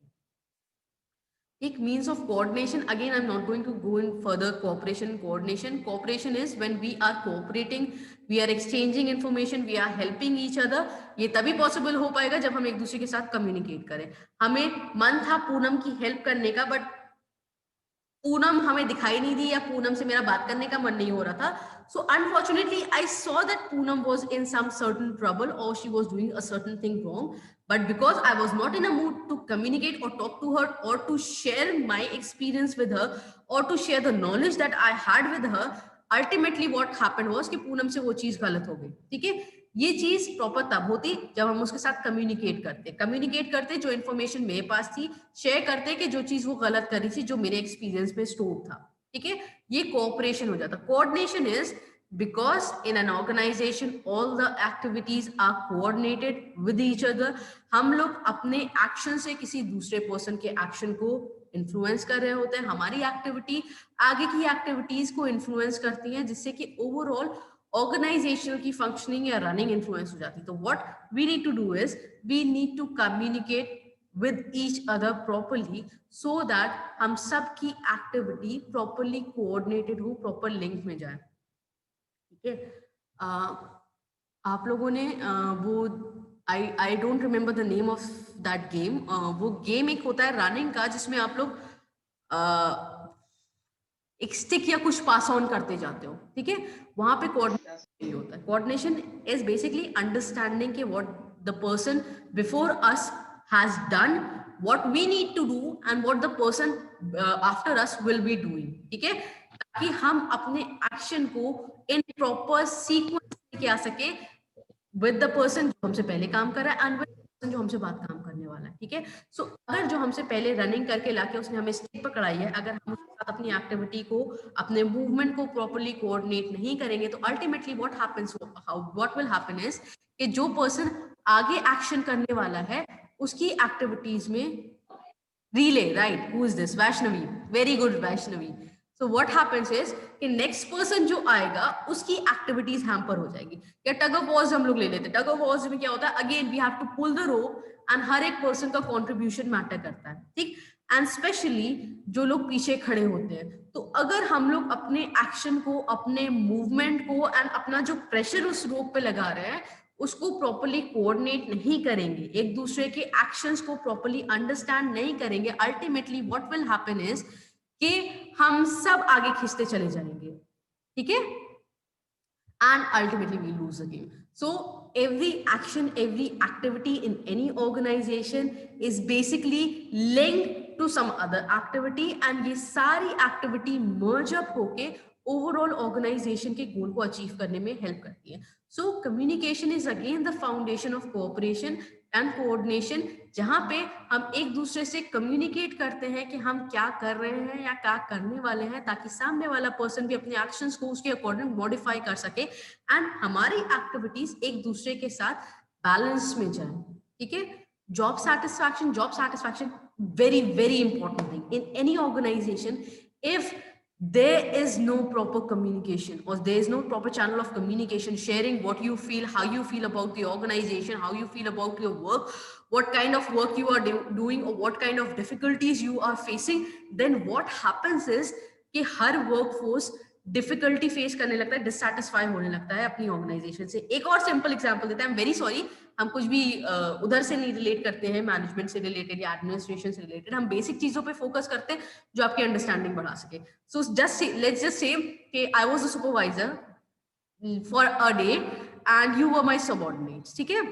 एक means of coordination, again I'm not going to go in further coordination is when we are cooperating, we are exchanging information, we are helping each other। ये तभी पॉसिबल हो पाएगा जब हम एक दूसरे के साथ कम्युनिकेट करें। हमें मन था पूनम की हेल्प करने का, बट पूनम हमें दिखाई नहीं दी या पूनम से मेरा बात करने का मन नहीं हो रहा था। So unfortunately, I saw that Poonam was in some certain trouble or she was doing a certain thing wrong. But because I was not in a mood to communicate or talk to her or to share my experience with her or to share the knowledge that I had with her, ultimately what happened was कि पूनम से वो चीज गलत हो गई। ठीक है, ये चीज प्रॉपर तब होती जब हम उसके साथ कम्युनिकेट करते जो इन्फॉर्मेशन मेरे पास थी, शेयर करते कि जो चीज वो गलत करी थी जो मेरे एक्सपीरियंस में स्टोर था। ठीक है, ये कोऑपरेशन हो जाता। Coordination is because in an organization all the activities are coordinated with each other। हम लोग अपने एक्शन से किसी दूसरे पर्सन के एक्शन को इन्फ्लुएंस कर रहे होते हैं, हमारी एक्टिविटी आगे की एक्टिविटीज को इन्फ्लुएंस करती है जिससे कि ओवरऑल ऑर्गेनाइजेशन की फंक्शनिंग या रनिंग इन्फ्लुएंस हो जाती है। तो what we need to do is we need to communicate with each other properly so that हम सब की एक्टिविटी properly coordinated हो, proper link में जाए। ठीक है, आप लोगों ने वो I don't remember the name of that game, वो गेम एक होता है रनिंग का जिसमें आप लोग एक स्टिक या कुछ पास ऑन करते जाते हो। ठीक है, वहां पे कोऑर्डिनेशन होता है। कोऑर्डिनेशन इज बेसिकली अंडरस्टैंडिंग के what the person before us has done, what we need to do and what the person after us will be doing. ठीक है, ताकि हम अपने एक्शन को इन प्रॉपर सीक्वेंस लेके आ सके विद द पर्सन जो हमसे पहले काम कर रहा है एंड विद पर्सन जो हमसे बात काम करने वाला है। ठीक है, सो अगर जो हमसे पहले रनिंग करके लाके उसने हमें स्टिक पकड़ाई है, अगर हम उसके साथ अपनी एक्टिविटी को, अपने मूवमेंट को प्रॉपर्ली कोऑर्डिनेट नहीं करेंगे तो ultimately what will happen is कि जो पर्सन आगे एक्शन करने वाला है उसकी एक्टिविटीज में relay, right, who is this, Vaishnavi, very good Vaishnavi. So what happens is कि नेक्स्ट पर्सन जो आएगा उसकी एक्टिविटीज हैम्पर हो जाएगी। या टग ऑफ वॉर्स हम लोग ले लेते हैं, टग ऑफ वॉर्स में क्या होता है, again we have to pull the rope and हर एक पर्सन का कंट्रीब्यूशन मैटर करता है। ठीक, एंड स्पेशली जो लोग पीछे खड़े होते हैं, तो अगर हम लोग अपने एक्शन को, अपने मूवमेंट को एंड अपना जो प्रेशर उस रोप पे लगा रहे हैं उसको प्रॉपर्ली कोऑर्डिनेट नहीं करेंगे, एक दूसरे के एक्शंस को प्रॉपर्ली अंडरस्टैंड नहीं करेंगे, ultimately what will happen is कि हम सब आगे खींचते चले जाएंगे। ठीक है, and ultimately we lose the game. So every action, every activity in any organization is basically linked to some other activity and ये सारी activity merge up होके overall organization के goal को achieve करने में help करती है। So communication is again the foundation of cooperation and coordination, जहां पे हम एक दूसरे से कम्युनिकेट करते हैं कि हम क्या कर रहे हैं या क्या करने वाले हैं, ताकि सामने वाला पर्सन भी अपने एक्शंस को उसके अकॉर्डिंग मॉडिफाई कर सके एंड हमारी एक्टिविटीज एक दूसरे के साथ बैलेंस में जाए। ठीक है, job satisfaction very very important thing in any organization. If there is no proper communication or there is no proper channel of communication, sharing what you feel, how you feel about the organization, how you feel about your work, what kind of work you are doing or what kind of difficulties you are facing, then what happens is कि हर workforce डिफिकल्टी फेस करने लगता है, डिससैटिस्फाई होने लगता है अपनी ऑर्गेनाइजेशन से। एक और सिंपल एग्जांपल देते हैं, आई एम वेरी सॉरी, हम कुछ भी उधर से नहीं रिलेट करते हैं, मैनेजमेंट से रिलेटेड या एडमिनिस्ट्रेशन से रिलेटेड, हम बेसिक चीजों पे फोकस करते हैं जो आपकी अंडरस्टैंडिंग बढ़ा सके। सो लेट्स जस्ट से कि I was a supervisor for a day and you were my subordinates. ठीक है,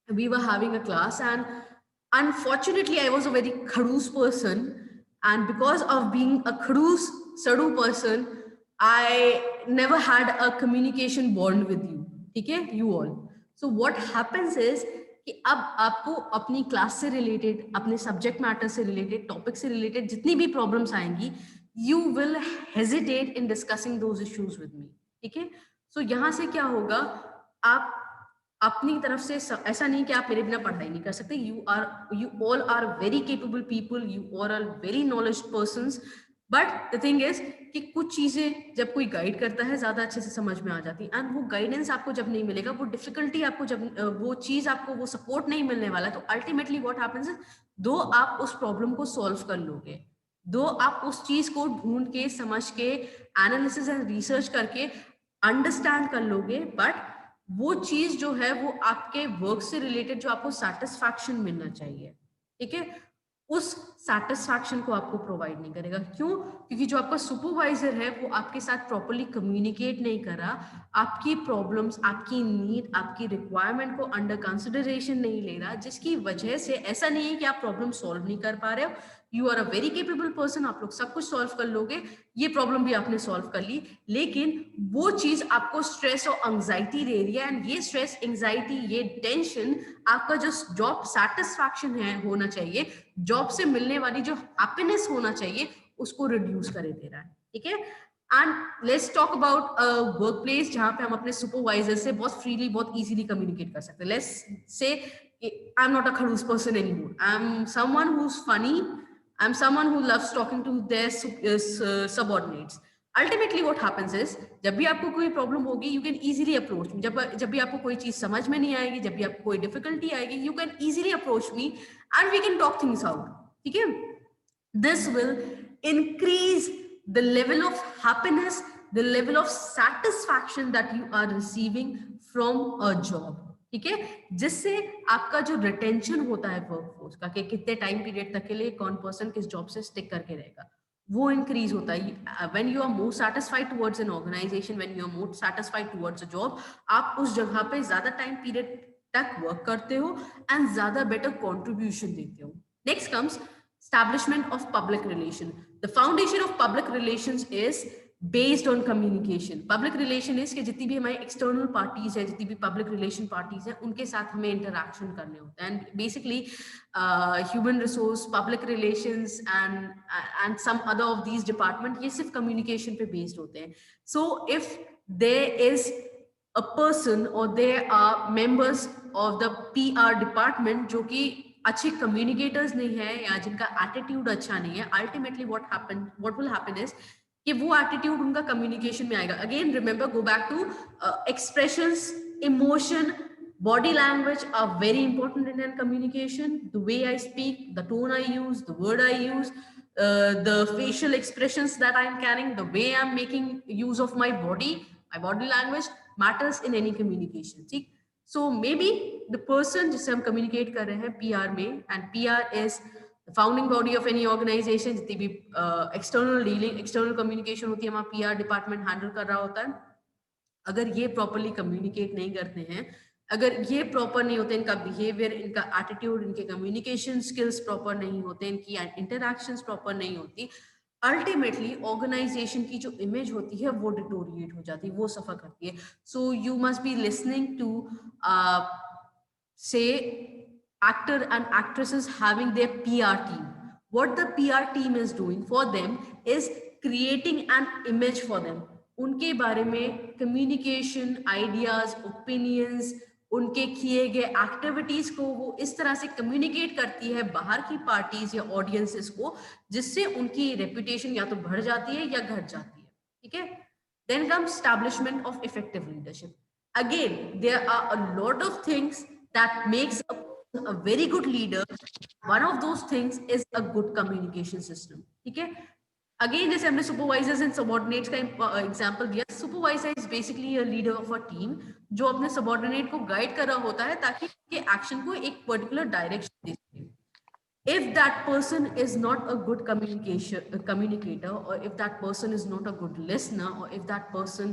we were having a class and unfortunately I was a very khadus person, and because of being a khadus sadu person I never had a communication bond with you. ठीक है, you all. So what happens is कि अब आपको अपनी क्लास से रिलेटेड, अपने सब्जेक्ट मैटर से रिलेटेड, टॉपिक से रिलेटेड जितनी भी प्रॉब्लम्स आएंगी, you will hesitate in discussing those issues with me. ठीक है, सो यहाँ से क्या होगा, आप अपनी तरफ से ऐसा नहीं कि आप मेरे बिना पढ़ाई नहीं कर सकते, you all are very capable people, you all are very knowledge persons, but the thing is कि कुछ चीजें जब कोई गाइड करता है ज्यादा अच्छे से समझ में आ जाती है, एंड वो गाइडेंस आपको जब नहीं मिलेगा, वो डिफिकल्टी आपको जब वो चीज आपको वो सपोर्ट नहीं मिलने वाला, तो अल्टीमेटली व्हाट हैपेंस इज दो आप उस प्रॉब्लम को सॉल्व कर लोगे, दो आप उस चीज को ढूंढ के समझ के एनालिसिस एंड रिसर्च करके अंडरस्टैंड कर लोगे, बट वो चीज जो है वो आपके वर्क से रिलेटेड जो आपको सेटिस्फैक्शन मिलना चाहिए, ठीक है, उस सेटिस्फैक्शन को आपको प्रोवाइड नहीं करेगा। क्यों? क्योंकि जो आपका सुपरवाइजर है वो आपके साथ प्रॉपर्ली कम्युनिकेट नहीं कर रहा, आपकी प्रॉब्लम्स, आपकी नीड, आपकी रिक्वायरमेंट को अंडर कंसिडरेशन नहीं ले रहा, जिसकी वजह से ऐसा नहीं है कि आप प्रॉब्लम सॉल्व नहीं कर पा रहे हो, you are a very capable person, आप लोग सब कुछ सॉल्व कर लोगे, ये प्रॉब्लम भी आपने सॉल्व कर ली, लेकिन वो चीज आपको स्ट्रेस और एंजाइटी दे रही है, एंड ये स्ट्रेस, एंजाइटी, ये टेंशन आपका जो जॉब सेटिस्फैक्शन है होना चाहिए, जॉब से मिलने वाली जो हैप्पीनेस होना चाहिए, उसको रिड्यूस करे दे रहा है। ठीक है, and let's talk about work place जहां पे हम अपने सुपरवाइजर से बहुत फ्रीली, बहुत इजीली कम्युनिकेट कर सकते हैं। Let's say I am not a खड़ूस person anymore, I am someone who is funny, I'm someone who loves talking to their subordinates. Ultimately what happens is, जब भी आपको कोई प्रॉब्लम होगी यू कैन इजीली अप्रोच मी, जब भी आपको कोई चीज समझ में नहीं आएगी, जब भी आपको कोई डिफिकल्टी आएगी, you can easily approach me and we can talk things out, ठीक है। This will increase the level of happiness, the level of satisfaction that you are receiving from a job, ठीक है। जिससे आपका जो रिटेंशन होता है वर्कफोर्स का, कि कितने टाइम पीरियड तक के लिए कौन पर्सन किस जॉब से स्टिक करके रहेगा, वो इंक्रीज होता है। When you are more satisfied towards an organisation, when you are more satisfied towards a job, आप उस जगह पे ज्यादा टाइम पीरियड तक वर्क करते हो एंड ज्यादा बेटर कॉन्ट्रीब्यूशन देते हो। Next comes establishment of public relation. The foundation of public relations is based on communication. Public relation is कि जितनी भी हमारी external parties है, जितनी भी public relation parties है, उनके साथ हमें interaction करने होते हैं। And basically, human resource, public relations and some other of these department ये सिर्फ communication पे based होते हैं। So if there is a person or there are members of the PR department जो कि अच्छे कम्युनिकेटर्स नहीं है या जिनका एटीट्यूड अच्छा नहीं है, ultimately what will happen is कि वो एटीट्यूड उनका कम्युनिकेशन में आएगा। Again remember, go back to expressions, emotion, body language are very important in communication. The way I speak, the tone I use, the word I use, the facial expressions that I'm carrying, the way I'm making use of my body language matters in any communication, ठीक। So maybe the person जिससे हम communicate कर रहे हैं PR में, and PR is the founding body of any organization, जितनी भी external dealing, external communication होती है, हमारा PR department handle कर रहा होता है। अगर ये properly communicate नहीं करते हैं, अगर ये proper नहीं होते, इनका behavior, इनका attitude, इनके communication skills proper नहीं होते, इनकी interactions proper नहीं होती, अल्टीमेटली ऑर्गेनाइजेशन की जो इमेज होती है वो डिटोरिएट हो जाती है, वो सफर करती है। So you must be listening to say actor and actresses having their PR team. What the PR team is doing for them is creating an image for them. उनके बारे में कम्युनिकेशन, आइडियाज, ओपिनियंस, उनके किए गए एक्टिविटीज को वो इस तरह से कम्युनिकेट करती है बाहर की पार्टीज या ऑडियंसेस को, जिससे उनकी रेपुटेशन या तो बढ़ जाती है या घट जाती है, ठीक है। Then comes establishment of effective leadership. Again there are a lot of things that makes a very good leader. One of those things is a good communication system, ठीक है। अगेन जैसे हमने सुपरवाइजर्स एंड सबऑर्डिनेट्स का एग्जांपल दिया, supervisor is basically a leader of a team जो अपने सबऑर्डिनेट को गाइड कर रहा होता है ताकि के एक्शन को एक पर्टिकुलर डायरेक्शन दे सके। If that person is not a good communicator, or if that person is not a good listener, or if that person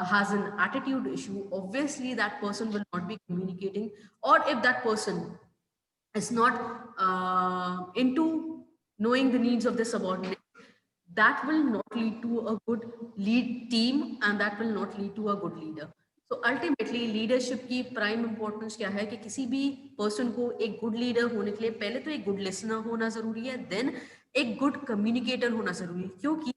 has an attitude issue, obviously that person will not be communicating. Or if that person is not into knowing the needs of the subordinate, that will not lead to a good lead team, and that will not lead to a good leader. तो अल्टीमेटली लीडरशिप की प्राइम इंपॉर्टेंस क्या है कि किसी भी पर्सन को एक गुड लीडर होने के लिए पहले तो एक गुड लिसनर होना जरूरी है, देन एक गुड कम्युनिकेटर होना जरूरी है, क्योंकि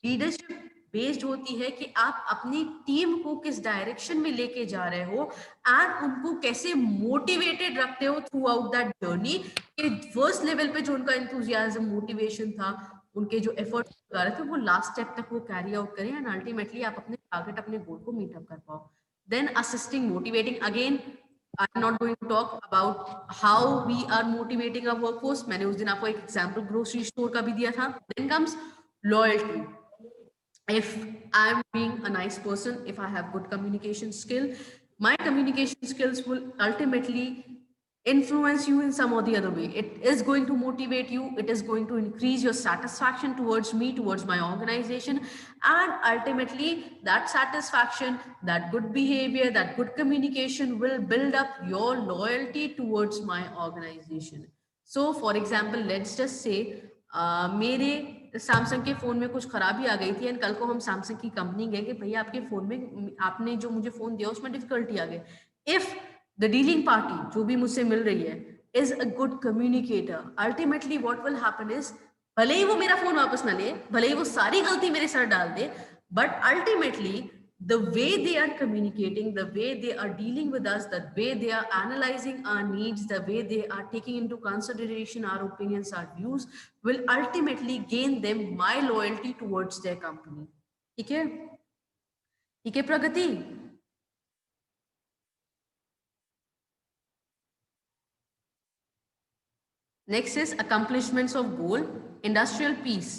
लीडरशिप बेस्ड होती है कि आप अपनी टीम को किस डायरेक्शन में लेके जा रहे हो एंड उनको कैसे मोटिवेटेड रखते हो थ्रू आउट दैट जर्नी, कि फर्स्ट लेवल पे जो उनका एंथुजियाज्म, मोटिवेशन था, उनके जो एफर्ट लगा रहे थे, वो लास्ट स्टेप तक वो कैरी आउट करें एंड अल्टीमेटली आप अपने टारगेट, अपने गोल को मीट अप कर पाओ। Then assisting, motivating. Again, I'm not going to talk about how we are motivating our workforce. मैंने उस दिन आपको एक example grocery store का भी दिया था. Then comes loyalty. If I'm being a nice person, if I have good communication skill, my communication skills will ultimately influence you in some or the other way. It is going to motivate you. It is going to increase your satisfaction towards me, towards my organization. And ultimately that satisfaction, that good behavior, that good communication will build up your loyalty towards my organization. So for example, let's just say मेरे सैमसंग के फोन में कुछ खराबी आ गई थी एंड कल को हम सैमसंग की कंपनी गए कि भैया आपके फोन में, आपने जो मुझे फोन दिया उसमें डिफिकल्टी आ गई। इफ the dealing party जो भी मुझसे मिल रही है is a good communicator, ultimately what will happen is, भले ही वो मेरा फोन वापस ना ले, भले ही वो सारी गलती मेरे सर डाल दे, but ultimately the way they are communicating, the way they are dealing with us, the way they are analyzing our needs, the way they are taking into consideration our opinions, our views, will ultimately gain them my loyalty towards their company. ठीक है, ठीक है प्रगति। Next is accomplishments of goal, industrial peace.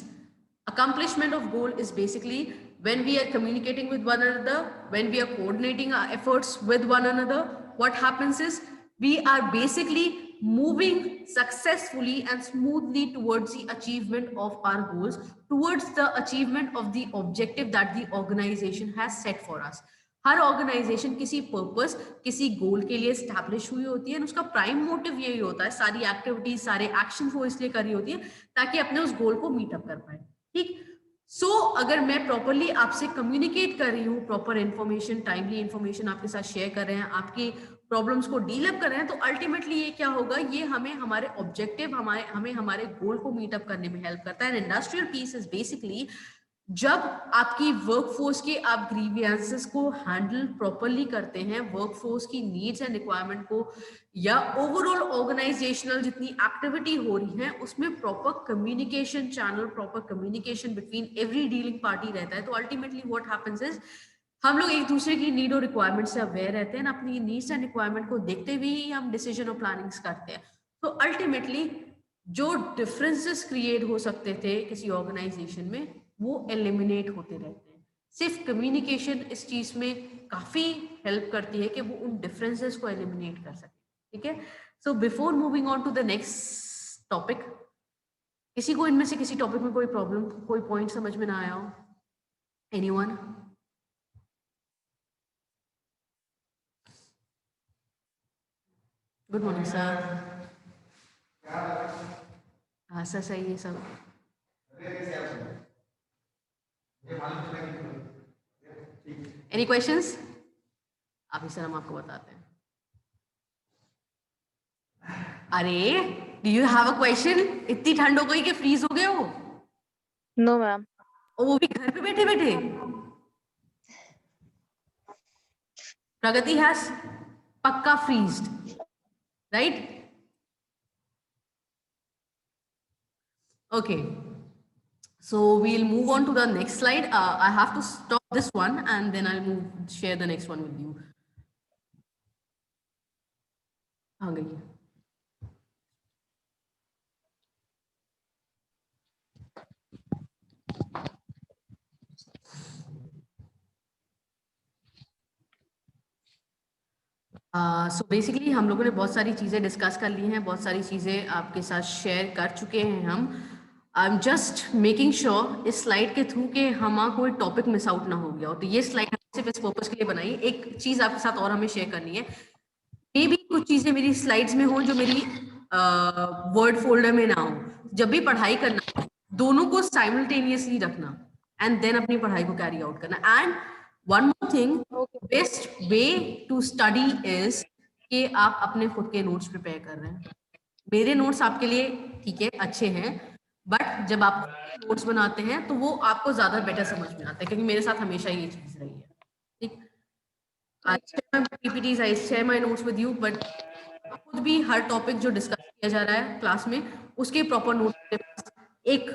Accomplishment of goal is basically when we are communicating with one another, when we are coordinating our efforts with one another, what happens is we are basically moving successfully and smoothly towards the achievement of our goals, towards the achievement of the objective that the organization has set for us. हर ऑर्गेनाइजेशन किसी पर्पस, किसी गोल के लिए स्टैब्लिश हुई होती है, उसका प्राइम मोटिव यही होता है, सारी एक्टिविटीज, सारे एक्शन वो इसलिए कर रही होती है ताकि अपने उस गोल को मीट अप कर पाए। ठीक, सो अगर मैं प्रॉपरली आपसे कम्युनिकेट कर रही हूँ, प्रॉपर इन्फॉर्मेशन, टाइमली इन्फॉर्मेशन आपके साथ शेयर कर रहे हैं, आपकी प्रॉब्लम्स को डील अप कर रहे हैं, तो अल्टीमेटली ये क्या होगा, ये हमें हमारे ऑब्जेक्टिव, हमें हमारे गोल को मीट अप करने में हेल्प करता है। इंडस्ट्रियल पीस इज बेसिकली जब आपकी वर्कफोर्स के आप ग्रीवियंसेस को हैंडल प्रॉपरली करते हैं, वर्कफोर्स की नीड्स एंड रिक्वायरमेंट को, या ओवरऑल ऑर्गेनाइजेशनल जितनी एक्टिविटी हो रही है उसमें proper communication channel, proper communication between every dealing party रहता है, तो अल्टीमेटली व्हाट हैपेंस इज हम लोग एक दूसरे की नीड और रिक्वायरमेंट से अवेयर रहते हैं, अपनी नीड्स एंड रिक्वायरमेंट को देखते हुए ही हम डिसीजन और प्लानिंग्स करते हैं। तो अल्टीमेटली जो डिफरेंसेस क्रिएट हो सकते थे किसी ऑर्गेनाइजेशन में, वो एलिमिनेट होते रहते हैं। सिर्फ कम्युनिकेशन इस चीज में काफी हेल्प करती है कि वो उन डिफरेंसेस को एलिमिनेट कर सके। ठीक है, so before moving on to the next topic, किसी को इनमें से किसी टॉपिक में कोई प्रॉब्लम, कोई पॉइंट समझ में ना आया हो? एनीवन? Good morning sir. हाँ सर, सही है सब। Any questions? अभी सर हम आपको बताते हैं। अरे do you have a question? इतनी ठंड हो गई कि फ्रीज हो गए हो? No ma'am. वो भी घर पे बैठे बैठे? प्रगति हैज पक्का freezed, right? Okay, so we'll move on to the next slide. I have to stop this one and then I'll share the next one with you. आ गई। सो बेसिकली हम लोगों ने बहुत सारी चीज़ें डिस्कस कर ली हैं, बहुत सारी चीज़ें आपके साथ शेयर कर चुके हैं हम। I am just making sure इस स्लाइड के थ्रू के हमारा कोई टॉपिक मिस आउट ना हो गया हो। तो ये स्लाइड सिर्फ इस पर्पस के लिए बनाई। एक चीज़ आपके साथ और हमें शेयर करनी है, मे भी कुछ चीज़ें मेरी स्लाइड्स में हो जो मेरी वर्ड फोल्डर में ना हो। जब भी पढ़ाई करना, दोनों को साइमल्टेनियसली रखना एंड देन अपनी पढ़ाई को कैरी आउट करना। And one more thing, best way to study is कि आप अपने खुद के नोट्स प्रिपेयर कर रहे हैं। मेरे नोट्स आपके लिए ठीक है, अच्छे हैं, बट जब आप नोट्स बनाते हैं तो वो आपको ज्यादा बेटर समझ में आता है, क्योंकि मेरे साथ हमेशा ये चीज रही है। ठीक, PPTs, I share my notes with you, but खुद भी हर टॉपिक जो डिस्कस किया जा रहा है क्लास में उसके प्रॉपर नोट्स एक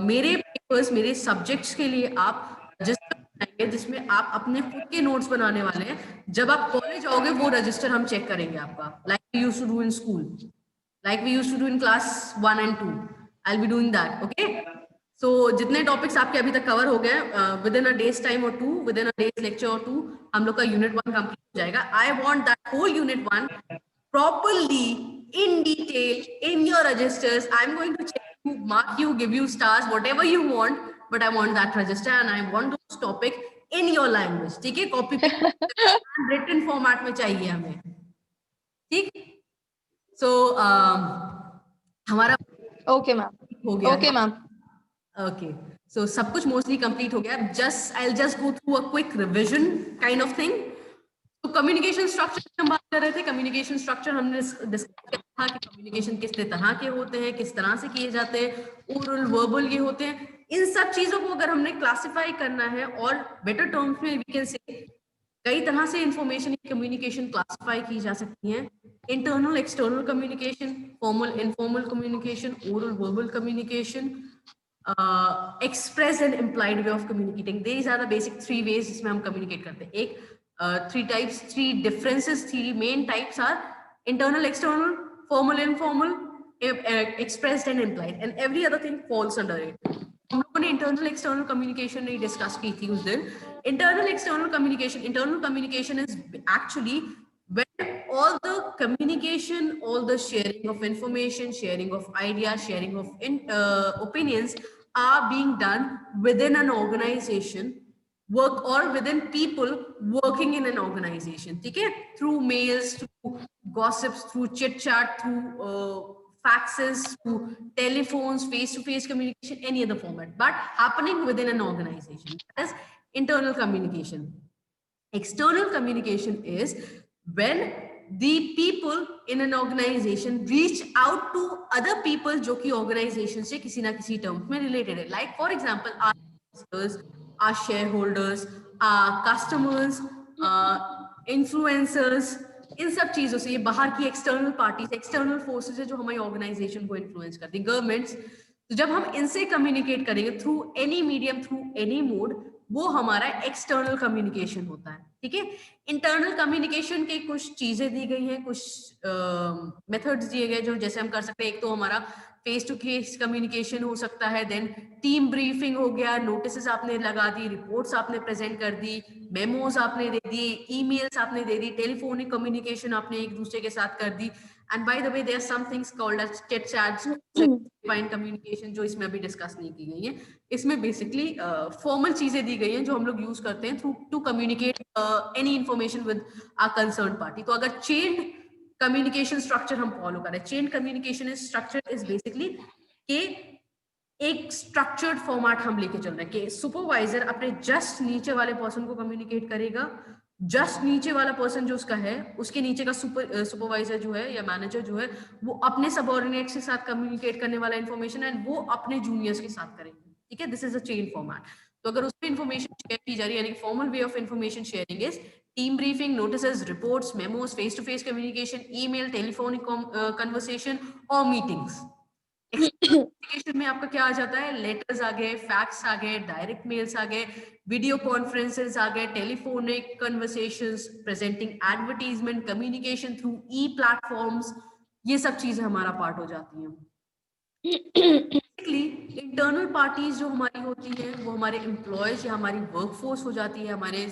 मेरे पेपर्स, मेरे सब्जेक्ट्स के लिए आप रजिस्टर बनाएंगे जिसमें आप अपने खुद के नोट्स बनाने वाले हैं। जब आप कॉलेज आओगे वो रजिस्टर हम चेक करेंगे आपका, like we used to do in school, like we used to do in class 1 and 2। I will be doing that. Okay, so जितने टॉपिक्स आपके अभी तक कवर हो गए, within a day's time और 2, within a day's lecture और 2, हम लोग का यूनिट 1 कंप्लीट हो जाएगा। I want that whole unit 1 properly in detail in your registers. I'm going to check you, mark you, give you stars, whatever you want, but I want that register and I want those topic in your language. ठीक है, कॉपी written format में चाहिए हमें। ठीक, so हमारा ओके मैम, हो गया। ओके मैम, ओके, सो सब कुछ मोस्टली कंप्लीट हो गया। I just go through a quick revision kind of thing. तो कम्युनिकेशन स्ट्रक्चर हम बात कर रहे थे। कम्युनिकेशन स्ट्रक्चर हमने डिस्कस किया था कि कम्युनिकेशन किस तरह के होते हैं, किस तरह से किए जाते हैं, ओरल, वर्बल ये होते हैं। इन सब चीजों को अगर हमने क्लासिफाई करना है और बेटर टर्म्स में वी कैन से, कई तरह से इंफॉर्मेशन कम्युनिकेशन क्लासिफाई की जा सकती है। Internal, external communication, formal, informal communication, oral, verbal communication, expressed and implied way of communicating. These are the basic three ways जिसमें हम communicate करते हैं. Three types, three differences, three main types are internal, external, formal, informal, expressed and implied, and every other thing falls under it. हम लोगों ने internal external communication नहीं discuss की थी उस दिन. Internal communication is actually when all the communication, all the sharing of information, sharing of ideas, sharing of opinions are being done within an organization, work or within people working in an organization, okay? Through mails, through gossips, through chit chat, through faxes, through telephones, face-to-face communication, any other format, but happening within an organization. That is internal communication. External communication is when the people in an organization reach out to other people जो कि organization से किसी ना किसी terms में related है. Like for example, our investors, our shareholders, our customers, influencers, इन सब चीजों से ये बाहर की एक्सटर्नल पार्टीज, एक्सटर्नल फोर्सेस है जो हमारी ऑर्गेनाइजेशन को इन्फ्लुएंस करती है, गवर्नमेंट्स. तो जब हम इनसे कम्युनिकेट करेंगे through any medium, through any mode, वो हमारा एक्सटर्नल कम्युनिकेशन होता है. ठीक है. इंटरनल कम्युनिकेशन के कुछ चीजें दी गई हैं, कुछ मेथड्स दिए गए जो जैसे हम कर सकते हैं. एक तो हमारा फेस टू फेस कम्युनिकेशन हो सकता है, देन टीम ब्रीफिंग हो गया, नोटिस आपने लगा दी, रिपोर्ट्स आपने प्रेजेंट कर दी, मेमोज आपने दे दी, ईमेल्स आपने दे दी, टेलीफोनिक कम्युनिकेशन आपने एक दूसरे के साथ कर दी. And by the way there are some things called as chit chats, defined communication, जो इसमें अभी डिस्कस नहीं की गई है. इसमें बेसिकली फॉर्मल चीजें दी गई हैं जो हम लोग यूज करते हैं through to communicate any information with a concern party. तो अगर चेन कम्युनिकेशन स्ट्रक्चर हम फॉलो करें, chain communication is structure is basically कि एक स्ट्रक्चर्ड फॉर्मेट हम लेके चल रहे हैं कि सुपरवाइजर अपने जस्ट नीचे वाले पर्सन को कम्युनिकेट करेगा, जस्ट नीचे वाला पर्सन जो उसका है, उसके नीचे का सुपरवाइजर जो है या मैनेजर जो है, वो अपने सबऑर्डिनेट्स के साथ कम्युनिकेट करने वाला इंफॉर्मेशन है, वो अपने जूनियर्स के साथ करेंगे. ठीक है. This is a chain format. तो अगर उसमें इंफॉर्मेशन शेयर की जा रही है, यानी formal way of information sharing is team briefing, notices, reports, memos, face to face communication, email, telephonic conversation और मीटिंग्स. कम्युनिकेशन में आपका क्या आ जाता है? लेटर्स आ गए, फैक्स आ गए, डायरेक्ट मेल्स आ गए, वीडियो कॉन्फ्रेंसेस आ गए, telephonic conversations, presenting advertisement, communication through e platforms, ये सब चीजें हमारा पार्ट हो जाती हैं. इंटरनल पार्टीज जो हमारी होती है वो हमारे एम्प्लॉयज या हमारी वर्कफोर्स हो जाती है, हमारे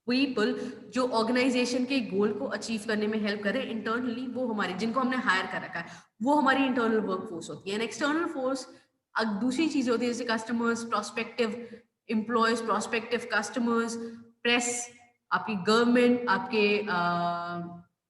पीपल जो ऑर्गेनाइजेशन के गोल को अचीव करने में हेल्प करे इंटरनली, वो हमारे जिनको हमने हायर कर रखा है, वो हमारी इंटरनल वर्कफोर्स होती है. एंड एक्सटर्नल फोर्स दूसरी चीज होती है, जैसे customers, prospective employees, prospective customers, press, आपकी गवर्नमेंट, आपके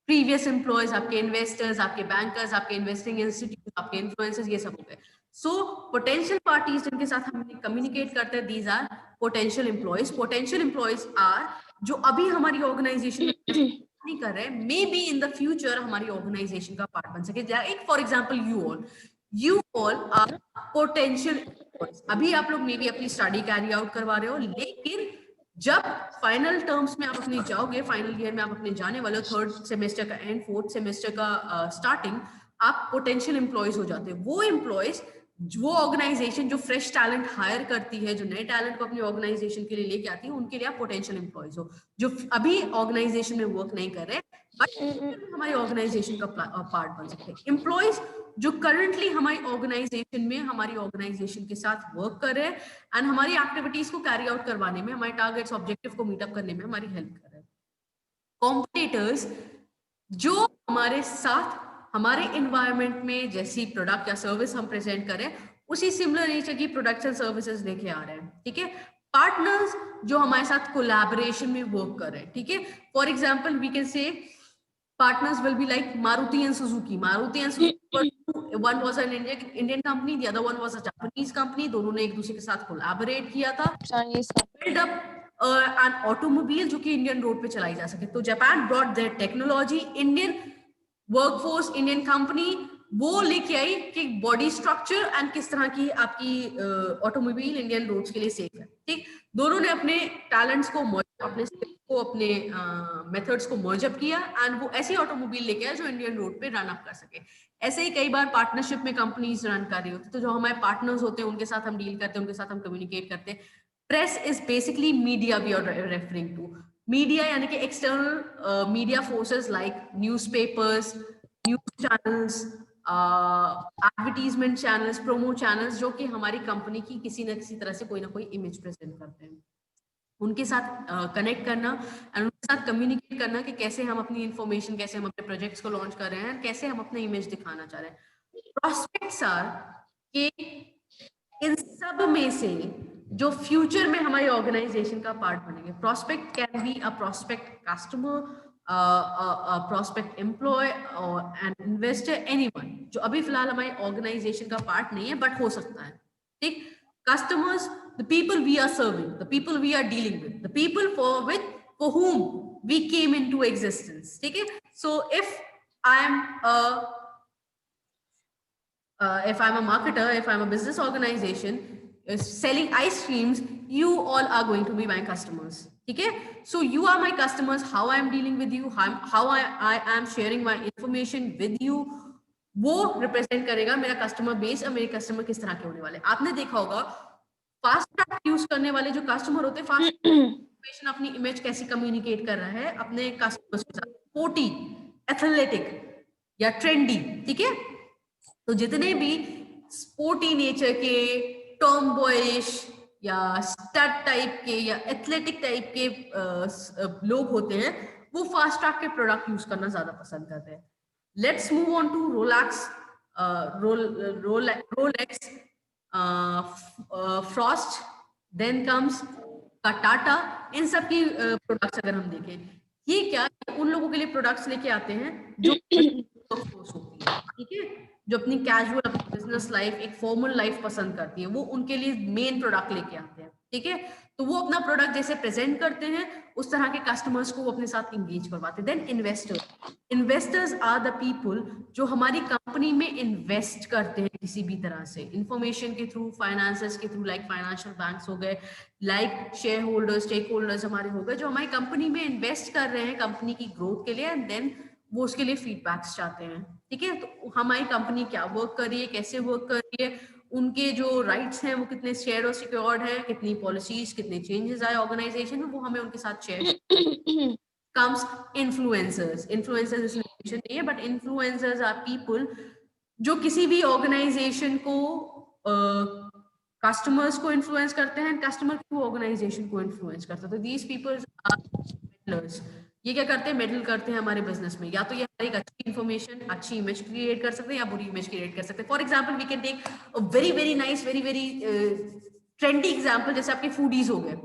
प्रीवियस एम्प्लॉयज, आपके इन्वेस्टर्स, आपके बैंकर्स, आपके इन्वेस्टिंग इंस्टीट्यूट, आपके इन्फ्लुएंसर्स, ये सब हो गए. सो पोटेंशियल पार्टीज जिनके साथ हम कम्युनिकेट करते हैं, these are potential employees. Potential employees are जो अभी हमारी ऑर्गेनाइजेशन में नहीं कर रहे, maybe in the future हमारी ऑर्गेनाइजेशन का पार्ट बन सके. एक for example you all are potential employees. अभी आप लोग मे बी अपनी स्टडी कैरी आउट करवा रहे हो, लेकिन जब फाइनल टर्म्स में आप अपने जाओगे, फाइनल ईयर में आप अपने जाने वाले हो, थर्ड सेमेस्टर का एंड, फोर्थ सेमेस्टर का स्टार्टिंग, आप पोटेंशियल एम्प्लॉयज हो जाते हैं. वो एम्प्लॉयज, वो ऑर्गेनाइजेशन जो फ्रेश टैलेंट हायर करती है, जो नए टैलेंट को अपनी ऑर्गेनाइजेशन के लिए लेके आती है, उनके लिए आप पोटेंशियल एम्प्लॉयज हो, जो अभी ऑर्गेनाइजेशन में वर्क नहीं कर रहे बट हमारी ऑर्गेनाइजेशन का पार्ट बन सकते हैं. एम्प्लॉयज जो करंटली हमारी ऑर्गेनाइजेशन में हमारी ऑर्गेनाइजेशन के साथ वर्क कर रहे हैं एंड हमारी एक्टिविटीज को कैरी आउट करवाने में, हमारे टारगेट्स, ऑब्जेक्टिव को मीटअप करने में हमारी हेल्प कर रहे हैं. कॉम्पिटिटर्स जो हमारे साथ हमारे इन्वायरमेंट में जैसी प्रोडक्ट या सर्विस हम प्रेजेंट करें, उसी सिमिलर नेचर की प्रोडक्ट्स एंड सर्विसेज लेके आ रहे हैं. ठीक है. पार्टनर्स जो हमारे साथ कोलैबोरेशन में वर्क कर रहे हैं. ठीक है. For example we can say partners will be like Maruti and Suzuki. Maruti and Suzuki, one was an Indian company, the other one was a Japanese company. दोनों ने एक दूसरे के साथ कोलैबोरेट किया था, build up an automobile जो कि इंडियन रोड पे चलाई जा सके. तो Japan brought their technology, Indian workforce, Indian company वो लेके आई कि बॉडी स्ट्रक्चर एंड किस तरह की आपकी ऑटोमोबाइल इंडियन रोड्स के लिए सेफ है. ठीक. दोनों ने अपने टैलेंट्स को, अपने को, अपने मेथड्स को मर्ज अप किया एंड वो ऐसी ऑटोमोबाइल लेके आया जो इंडियन रोड पे रन अप कर सके. ऐसे ही कई बार पार्टनरशिप में कंपनीज रन कर रही होती है, तो जो हमारे पार्टनर्स होते हैं उनके साथ हम डील करते हैं, उनके साथ हम कम्युनिकेट करते हैं। Press is basically media we are referring to. Media यानी कि external media forces like newspapers, news channels, advertisement channels, promo channels, जो कि हमारी कंपनी की किसी न किसी तरह से कोई ना कोई इमेज प्रेजेंट करते हैं। उनके साथ कनेक्ट करना और उनके साथ कम्युनिकेट करना कि कैसे हम अपनी इंफॉर्मेशन, कैसे हम अपने प्रोजेक्ट्स को लॉन्च कर रहे हैं, कैसे हम अपना इमेज दिखाना चाह रहे हैं। प्रोस्पेक्ट्स आर कि इन सब में से जो फ्यूचर में हमारी ऑर्गेनाइजेशन का पार्ट बनेंगे। Prospect can be a prospect customer, prospect employee और एन इन्वेस्टर, एनीवन जो अभी फिलहाल हमारी ऑर्गेनाइजेशन का पार्ट नहीं है बट हो सकता है। ठीक, customers, the people we are serving, the people we are dealing with, the people for whom we came into existence. ठीक है, so if I'm a marketer, if I'm a business organization selling ice creams, you all are going to be my customers. ठीक है, so you are my customers. How I am dealing with you, how I am sharing my information with you, वो रिप्रेजेंट करेगा मेरा कस्टमर बेस और मेरे कस्टमर किस तरह के होने वाले। आपने देखा होगा फास्ट ट्रैक यूज करने वाले जो कस्टमर होते हैं, फास्ट इंफॉर्मेशन अपनी इमेज कैसी कम्युनिकेट कर रहा है अपने कस्टमर्स के साथ, स्पोर्टी, एथलेटिक या ट्रेंडी। ठीक है, तो जितने भी स्पोर्टी नेचर के, टॉम बॉयिश या स्टड टाइप के या एथलेटिक टाइप के लोग होते हैं, वो फास्ट ट्रैक के प्रोडक्ट यूज करना ज्यादा पसंद करते हैं। Let's move on to Rolex, Rolex, Frost, then comes Tata। इन सब की प्रोडक्ट्स अगर हम देखें, ये क्या उन लोगों के लिए प्रोडक्ट्स लेके आते हैं जो होती है, ठीक है, जो अपनी कैजुअल, अपनी बिजनेस लाइफ, एक फॉर्मल लाइफ पसंद करती है, वो उनके लिए मेन प्रोडक्ट लेके आते हैं। ठीक है, तो वो अपना प्रोडक्ट जैसे प्रेजेंट करते हैं उस तरह के कस्टमर्स को वो अपने साथ इंगेज करवाते हैं। Then investors are the people जो हमारी कंपनी में इन्वेस्ट करते हैं किसी भी तरह से, इंफॉर्मेशन के थ्रू, फाइनेंसेस के थ्रू, लाइक फाइनेंशियल बैंक्स हो गए, like shareholders, stakeholders हमारे हो गए, जो हमारी कंपनी में इन्वेस्ट कर रहे हैं कंपनी की ग्रोथ के लिए, एंड देन वो उसके लिए फीडबैक्स चाहते हैं। ठीक है, तो हमारी कंपनी क्या वर्क कर रही है, कैसे वर्क कर रही है, उनके जो राइट्स हैं वो कितने शेयर और सिक्योर्ड है, कितनी पॉलिसीज, कितने चेंजेस आए ऑर्गेनाइजेशन में, वो हमें उनके साथ शेयर। Comes influencers. इन्फ्लुएंसर्स इसमें मेंशन नहीं है, बट इन्फ्लुएंसर्स आर पीपल जो किसी भी ऑर्गेनाइजेशन को कस्टमर्स को इन्फ्लुएंस करते हैं, कस्टमर को ऑर्गेनाइजेशन को इन्फ्लुएंस करते हैं। तो दीज पीपल्स आर मेडलर्स। ये क्या करते हैं, मेडल करते हैं हमारे बिजनेस में। या तो ये हमारी एक अच्छी इन्फॉर्मेशन, अच्छी इमेज क्रिएट कर सकते हैं या बुरी इमेज क्रिएट कर सकते हैं। For example we can take a very very nice, very very trendy example, जैसे आपके फूडीज हो गए।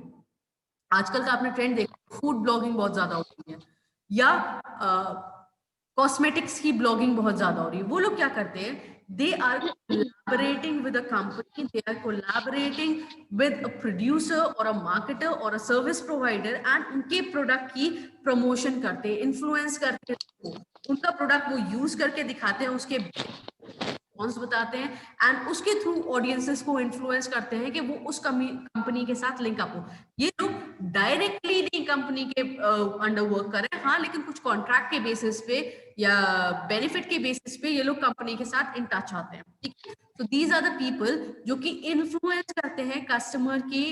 आजकल का आपने ट्रेंड देखा, फूड ब्लॉगिंग बहुत ज्यादा हो रही है, या कॉस्मेटिक्स की ब्लॉगिंग बहुत ज्यादा हो रही है। वो लोग क्या करते हैं, they are collaborating with a company, they are collaborating with a producer or a marketer or a service provider, and उनके प्रोडक्ट की प्रमोशन करते हैं, इन्फ्लुएंस करते हैं, उनका प्रोडक्ट वो यूज करके दिखाते हैं, उसके बताते हैं, एंड उसके थ्रू ऑडियंसेस को इन्फ्लुएंस करते हैं कि वो उस कंपनी के साथ लिंक अप हो। ये लोग डायरेक्टली नहीं कंपनी के अंडर वर्क कर रहे हैं, हाँ, लेकिन कुछ कॉन्ट्रैक्ट के बेसिस पे या बेनिफिट के बेसिस पे ये लोग कंपनी के साथ इन टच आते हैं। ठीक है, तो दीज आर द पीपल जो कि इन्फ्लुएंस करते हैं कस्टमर की,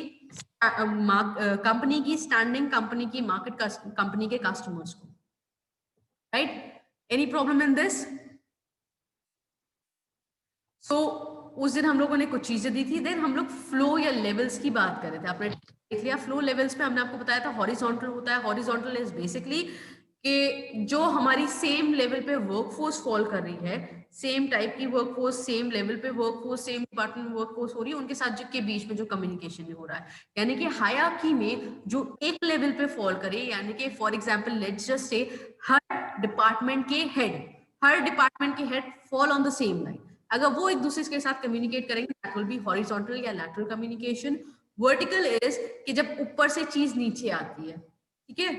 कंपनी की स्टैंडिंग, कंपनी की मार्केट, कंपनी के कस्टमर्स को। Right, any problem in this? तो उस दिन हम लोगों ने कुछ चीजें दी थी, देन हम लोग फ्लो या लेवल्स की बात कर रहे थे। आपने देख लिया फ्लो लेवल्स पे, हमने आपको बताया था हॉरिजॉन्टल होता है। हॉरिजॉन्टल इज बेसिकली कि जो हमारी सेम लेवल पे वर्कफोर्स फॉल कर रही है, सेम टाइप की वर्कफोर्स, सेम लेवल पे वर्कफोर्स, सेम डिपार्टमेंट वर्कफोर्स हो रही है, उनके साथ के बीच में जो कम्युनिकेशन हो रहा है, यानी कि हायरार्की में जो एक लेवल पे फॉल करे, यानी कि for example let's just say हर डिपार्टमेंट के head fall on the same line. अगर वो एक दूसरे के साथ कम्युनिकेट करेंगे, दैट विल बी हॉरिजॉन्टल या लैटरल कम्युनिकेशन। वर्टिकल इज कि जब ऊपर से चीज नीचे आती है। ठीक है,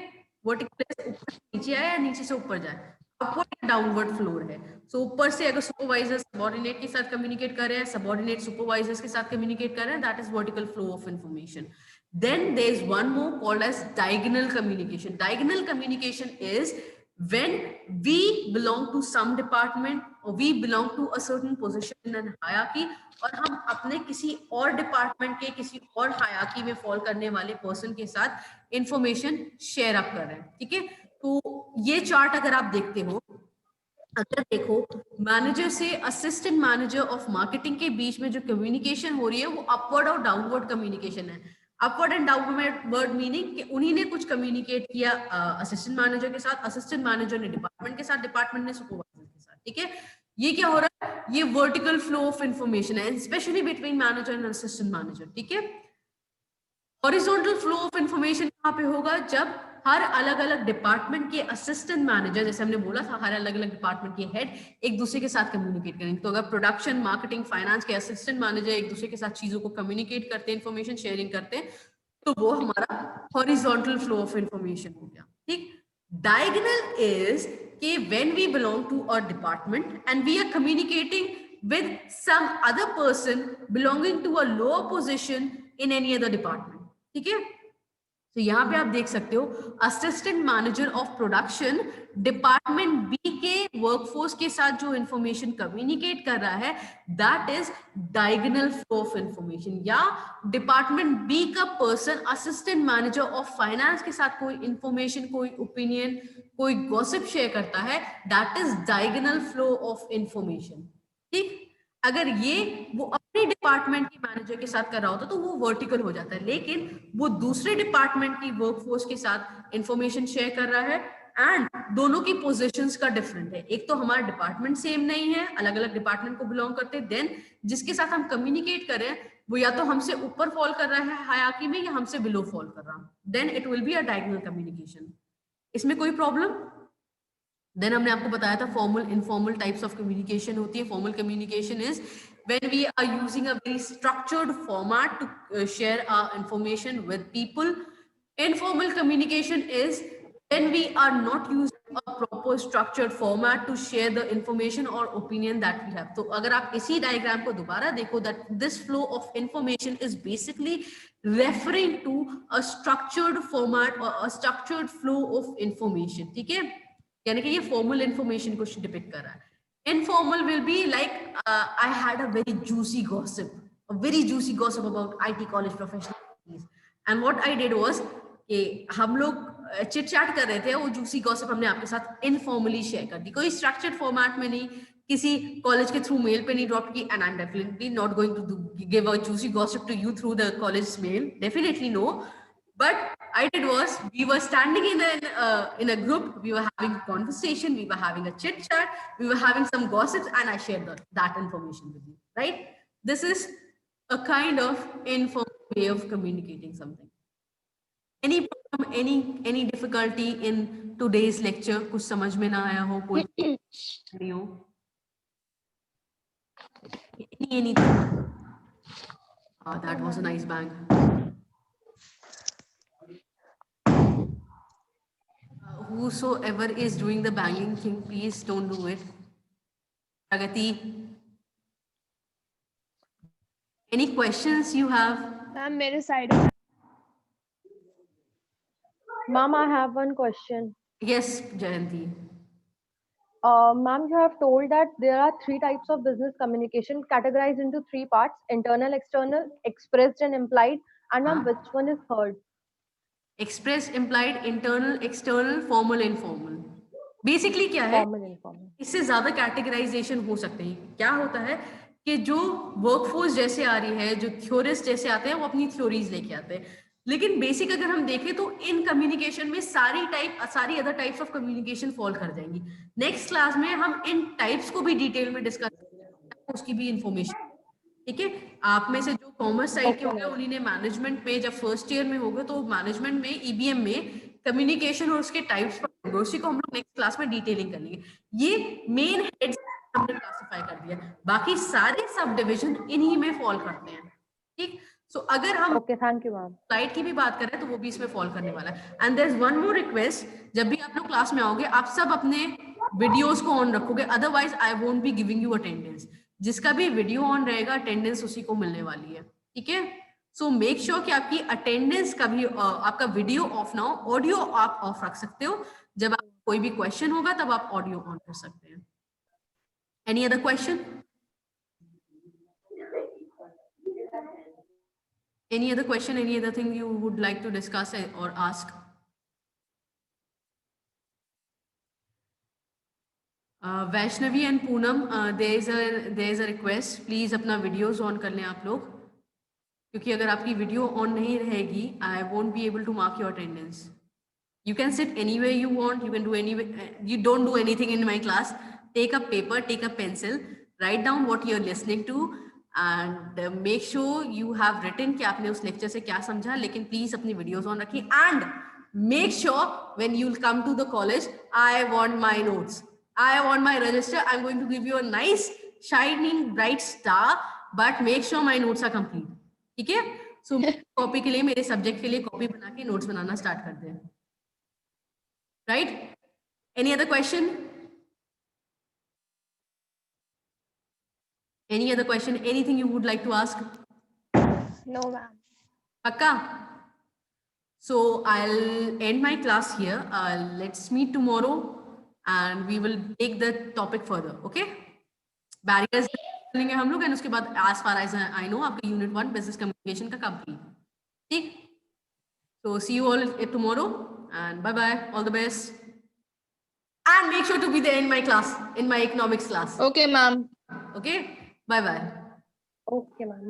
वर्टिकल ऊपर से नीचे आए या नीचे से ऊपर जाए, अपवर्ड या डाउनवर्ड फ्लोर है। सो ऊपर से अगर सुपरवाइजर सबऑर्डिनेट के साथ कम्युनिकेट कर रहे हैं, सबऑर्डिनेट सुपरवाइजर्स के साथ कम्युनिकेट कर रहे हैं, that is vertical flow of information. Then there is one more called as diagonal communication. Diagonal communication is when we belong to some department we belong to a certain position in hierarchy, और हम अपने किसी और डिपार्टमेंट के किसी और हायरार्की में फॉल करने वाले पर्सन के साथ इंफॉर्मेशन शेयर अप कर रहे हैं, ठीक है। तो ये चार्ट अगर आप देखते हो, अगर देखो मैनेजर से असिस्टेंट मैनेजर ऑफ मार्केटिंग के बीच में जो कम्युनिकेशन हो रही है वो अपवर्ड और डाउनवर्ड कम्युनिकेशन है। अपवर्ड एंड डाउनवर्ड मीनिंग कि उन्हीं ने कुछ कम्युनिकेट किया असिस्टेंट मैनेजर के साथ, असिस्टेंट मैनेजर ने डिपार्टमेंट के साथ, डिपार्टमेंट ने सुपरवाइजर के साथ, ठीक है। ये क्या हो रहा है, ये वर्टिकल फ्लो ऑफ इंफॉर्मेशन है, specially between manager and assistant manager, ठीक है। हॉरिजॉन्टल फ्लो ऑफ इंफॉर्मेशन कहाँ पे होगा, जब हर अलग अलग डिपार्टमेंट के असिस्टेंट मैनेजर, जैसे हमने बोला था हर अलग अलग डिपार्टमेंट के हेड एक दूसरे के साथ कम्युनिकेट करेंगे। तो अगर प्रोडक्शन, मार्केटिंग, फाइनेंस के असिस्टेंट मैनेजर एक दूसरे के साथ चीजों को कम्युनिकेट करते हैं, इंफॉर्मेशन शेयरिंग करते हैं, तो वो हमारा हॉरिजॉन्टल फ्लो ऑफ इंफॉर्मेशन हो गया, ठीक। डायगोनल इज कि when we belong to a department and we are communicating with some other person belonging to a lower position in any other department, ठीक है। तो यहाँ पे आप देख सकते हो assistant manager of production department B के वर्कफोर्स के साथ जो इंफॉर्मेशन कम्युनिकेट कर रहा है, that is diagonal flow of information. या डिपार्टमेंट बी का person assistant manager of finance के साथ कोई इंफॉर्मेशन, कोई ओपिनियन, कोई गॉसिप शेयर करता है, that is diagonal flow of information, ठीक। अगर ये वो अपने डिपार्टमेंट के मैनेजर के साथ कर रहा होता तो वो वर्टिकल हो जाता है, लेकिन वो दूसरे डिपार्टमेंट की वर्कफोर्स के साथ इंफॉर्मेशन शेयर कर रहा है एंड दोनों की पोजीशंस का डिफरेंट है। एक तो हमारा डिपार्टमेंट सेम नहीं है, अलग अलग डिपार्टमेंट को बिलोंग करते हैं, देन जिसके साथ हम कम्युनिकेट कर रहे हैं वो या तो हमसे ऊपर फॉल कर रहा है हायरार्की में या हमसे बिलो फॉल कर रहा है, then it will be a diagonal communication. इसमें कोई प्रॉब्लम? देन हमने आपको बताया था formal informal types of communication होती है। Formal communication is when we are using a very structured format to share our information with people. Informal communication is when we are not using a proper structured format to share the information or opinion that we have. तो अगर आप इसी डायग्राम को दोबारा देखो, that this flow of information is basically referring to a structured format or a structured flow of information, ठीक है। यानी कि ये फॉर्मल इंफॉर्मेशन को डिपिक्ट कर रहा है। Informal will be like I had a very juicy gossip about IT college professionals, and what I did was कि हम लोग चिट चैट कर रहे थे, वो जूसी गॉसिप हमने आपके साथ इनफॉर्मली शेयर कर दी, कोई स्ट्रक्चर्ड फॉर्मेट में नहीं, किसी कॉलेज के थ्रू मेल पे नहीं ड्रॉप की, and I am definitely not going to give a juicy gossip to you through the college mail, definitely no. But I did was we were standing in a group, we were having a conversation, we were having a chit chat, we were having some gossips, and I shared that information with you, right? This is a kind of informal way of communicating something. Any problem, any difficulty in today's lecture? कुछ समझ में ना आया हो, कोई नहीं हो? Anything? That was a nice bang. Whosoever is doing the banging thing, please don't do it. Pragati, any questions you have? Ma'am, मेरे side में. Ma'am, I have one question. Yes, Jayanti. Ma'am, you have told that there are 3 types of business communication categorized into 3 parts: internal, external, expressed and implied. And ma'am, which one is third? Expressed, implied, internal, external, formal, informal. Basically क्या है, Formal, informal. इससे ज्यादा कैटेगराइजेशन हो सकते हैं। क्या होता है कि जो वर्कफोर्स जैसे आ रही है, जो थ्योरिस्ट जैसे आते हैं, वो अपनी थ्योरीज लेके आते हैं, लेकिन बेसिक अगर हम देखें तो इन कम्युनिकेशन में सारी other types of communication fall कर जाएंगी। नेक्स्ट क्लास में हम इन टाइप्स को भी डिटेल में डिस्कस करेंगे, उसकी भी इंफॉर्मेशन, ठीक है। आप में से जो कॉमर्स साइड के होंगे उन्हीं ने मैनेजमेंट में जब फर्स्ट ईयर में होगा तो मैनेजमेंट में ईबीएम में कम्युनिकेशन और उसके टाइप्स पर उसी को हम लोग नेक्स्ट क्लास में डिटेलिंग कर लेंगे। ये मेन हेड्स हमने क्लासिफाई कर दिया, बाकी सारे सब डिविजन इन्हीं में फॉल करते हैं, ठीक। सो अगर हम okay, thank you ma'am. Slide की भी बात करें तो वो भी इसमें फॉल करने वाला है। And there is one more request, जब भी आप लोग क्लास में आओगे आप सब अपने वीडियोस को ऑन रखोगे, otherwise I won't be giving you attendance. जिसका भी वीडियो ऑन रहेगा अटेंडेंस उसी को मिलने वाली है, ठीक है। सो मेक श्योर कि आपकी अटेंडेंस का भी आपका वीडियो ऑफ ना हो, ऑडियो आप ऑफ रख सकते हो। जब आप कोई भी क्वेश्चन होगा तब आप ऑडियो ऑन कर सकते हैं। Any other question? Any other question? Any other thing you would like to discuss or ask? Vaishnavi and Poonam, there is a request. Please अपना videos on कर लें आप लोग, क्योंकि अगर आपकी video on नहीं रहेगी, I won't be able to mark your attendance. You can sit anywhere you want. You can do anywhere. You don't do anything in my class. Take a paper, take a pencil, write down what you're listening to, and make sure you have written कि आपने उस lecture से क्या समझा. लेकिन please अपनी videos on रखिए, and make sure when you'll come to the college, I want my notes. I want my register. I'm going to give you a nice shining bright star, but make sure my notes are complete. ठीक है? So copy के लिए, मेरे subject के लिए copy बना के notes बनाना start करते हैं. Right? Any other question? Any other question? Anything you would like to ask? No, ma'am. Pakka? So I'll end my class here. Let's meet tomorrow and we will take the topic further. Okay? Barriers लेंगे हम लोग, and उसके बाद as far as I know आपका unit 1 business communication का complete. ठीक? So see you all tomorrow and bye bye. All the best. And make sure to be there in my class, in my economics class. Okay, ma'am. Okay? Bye bye. Okay, ma'am.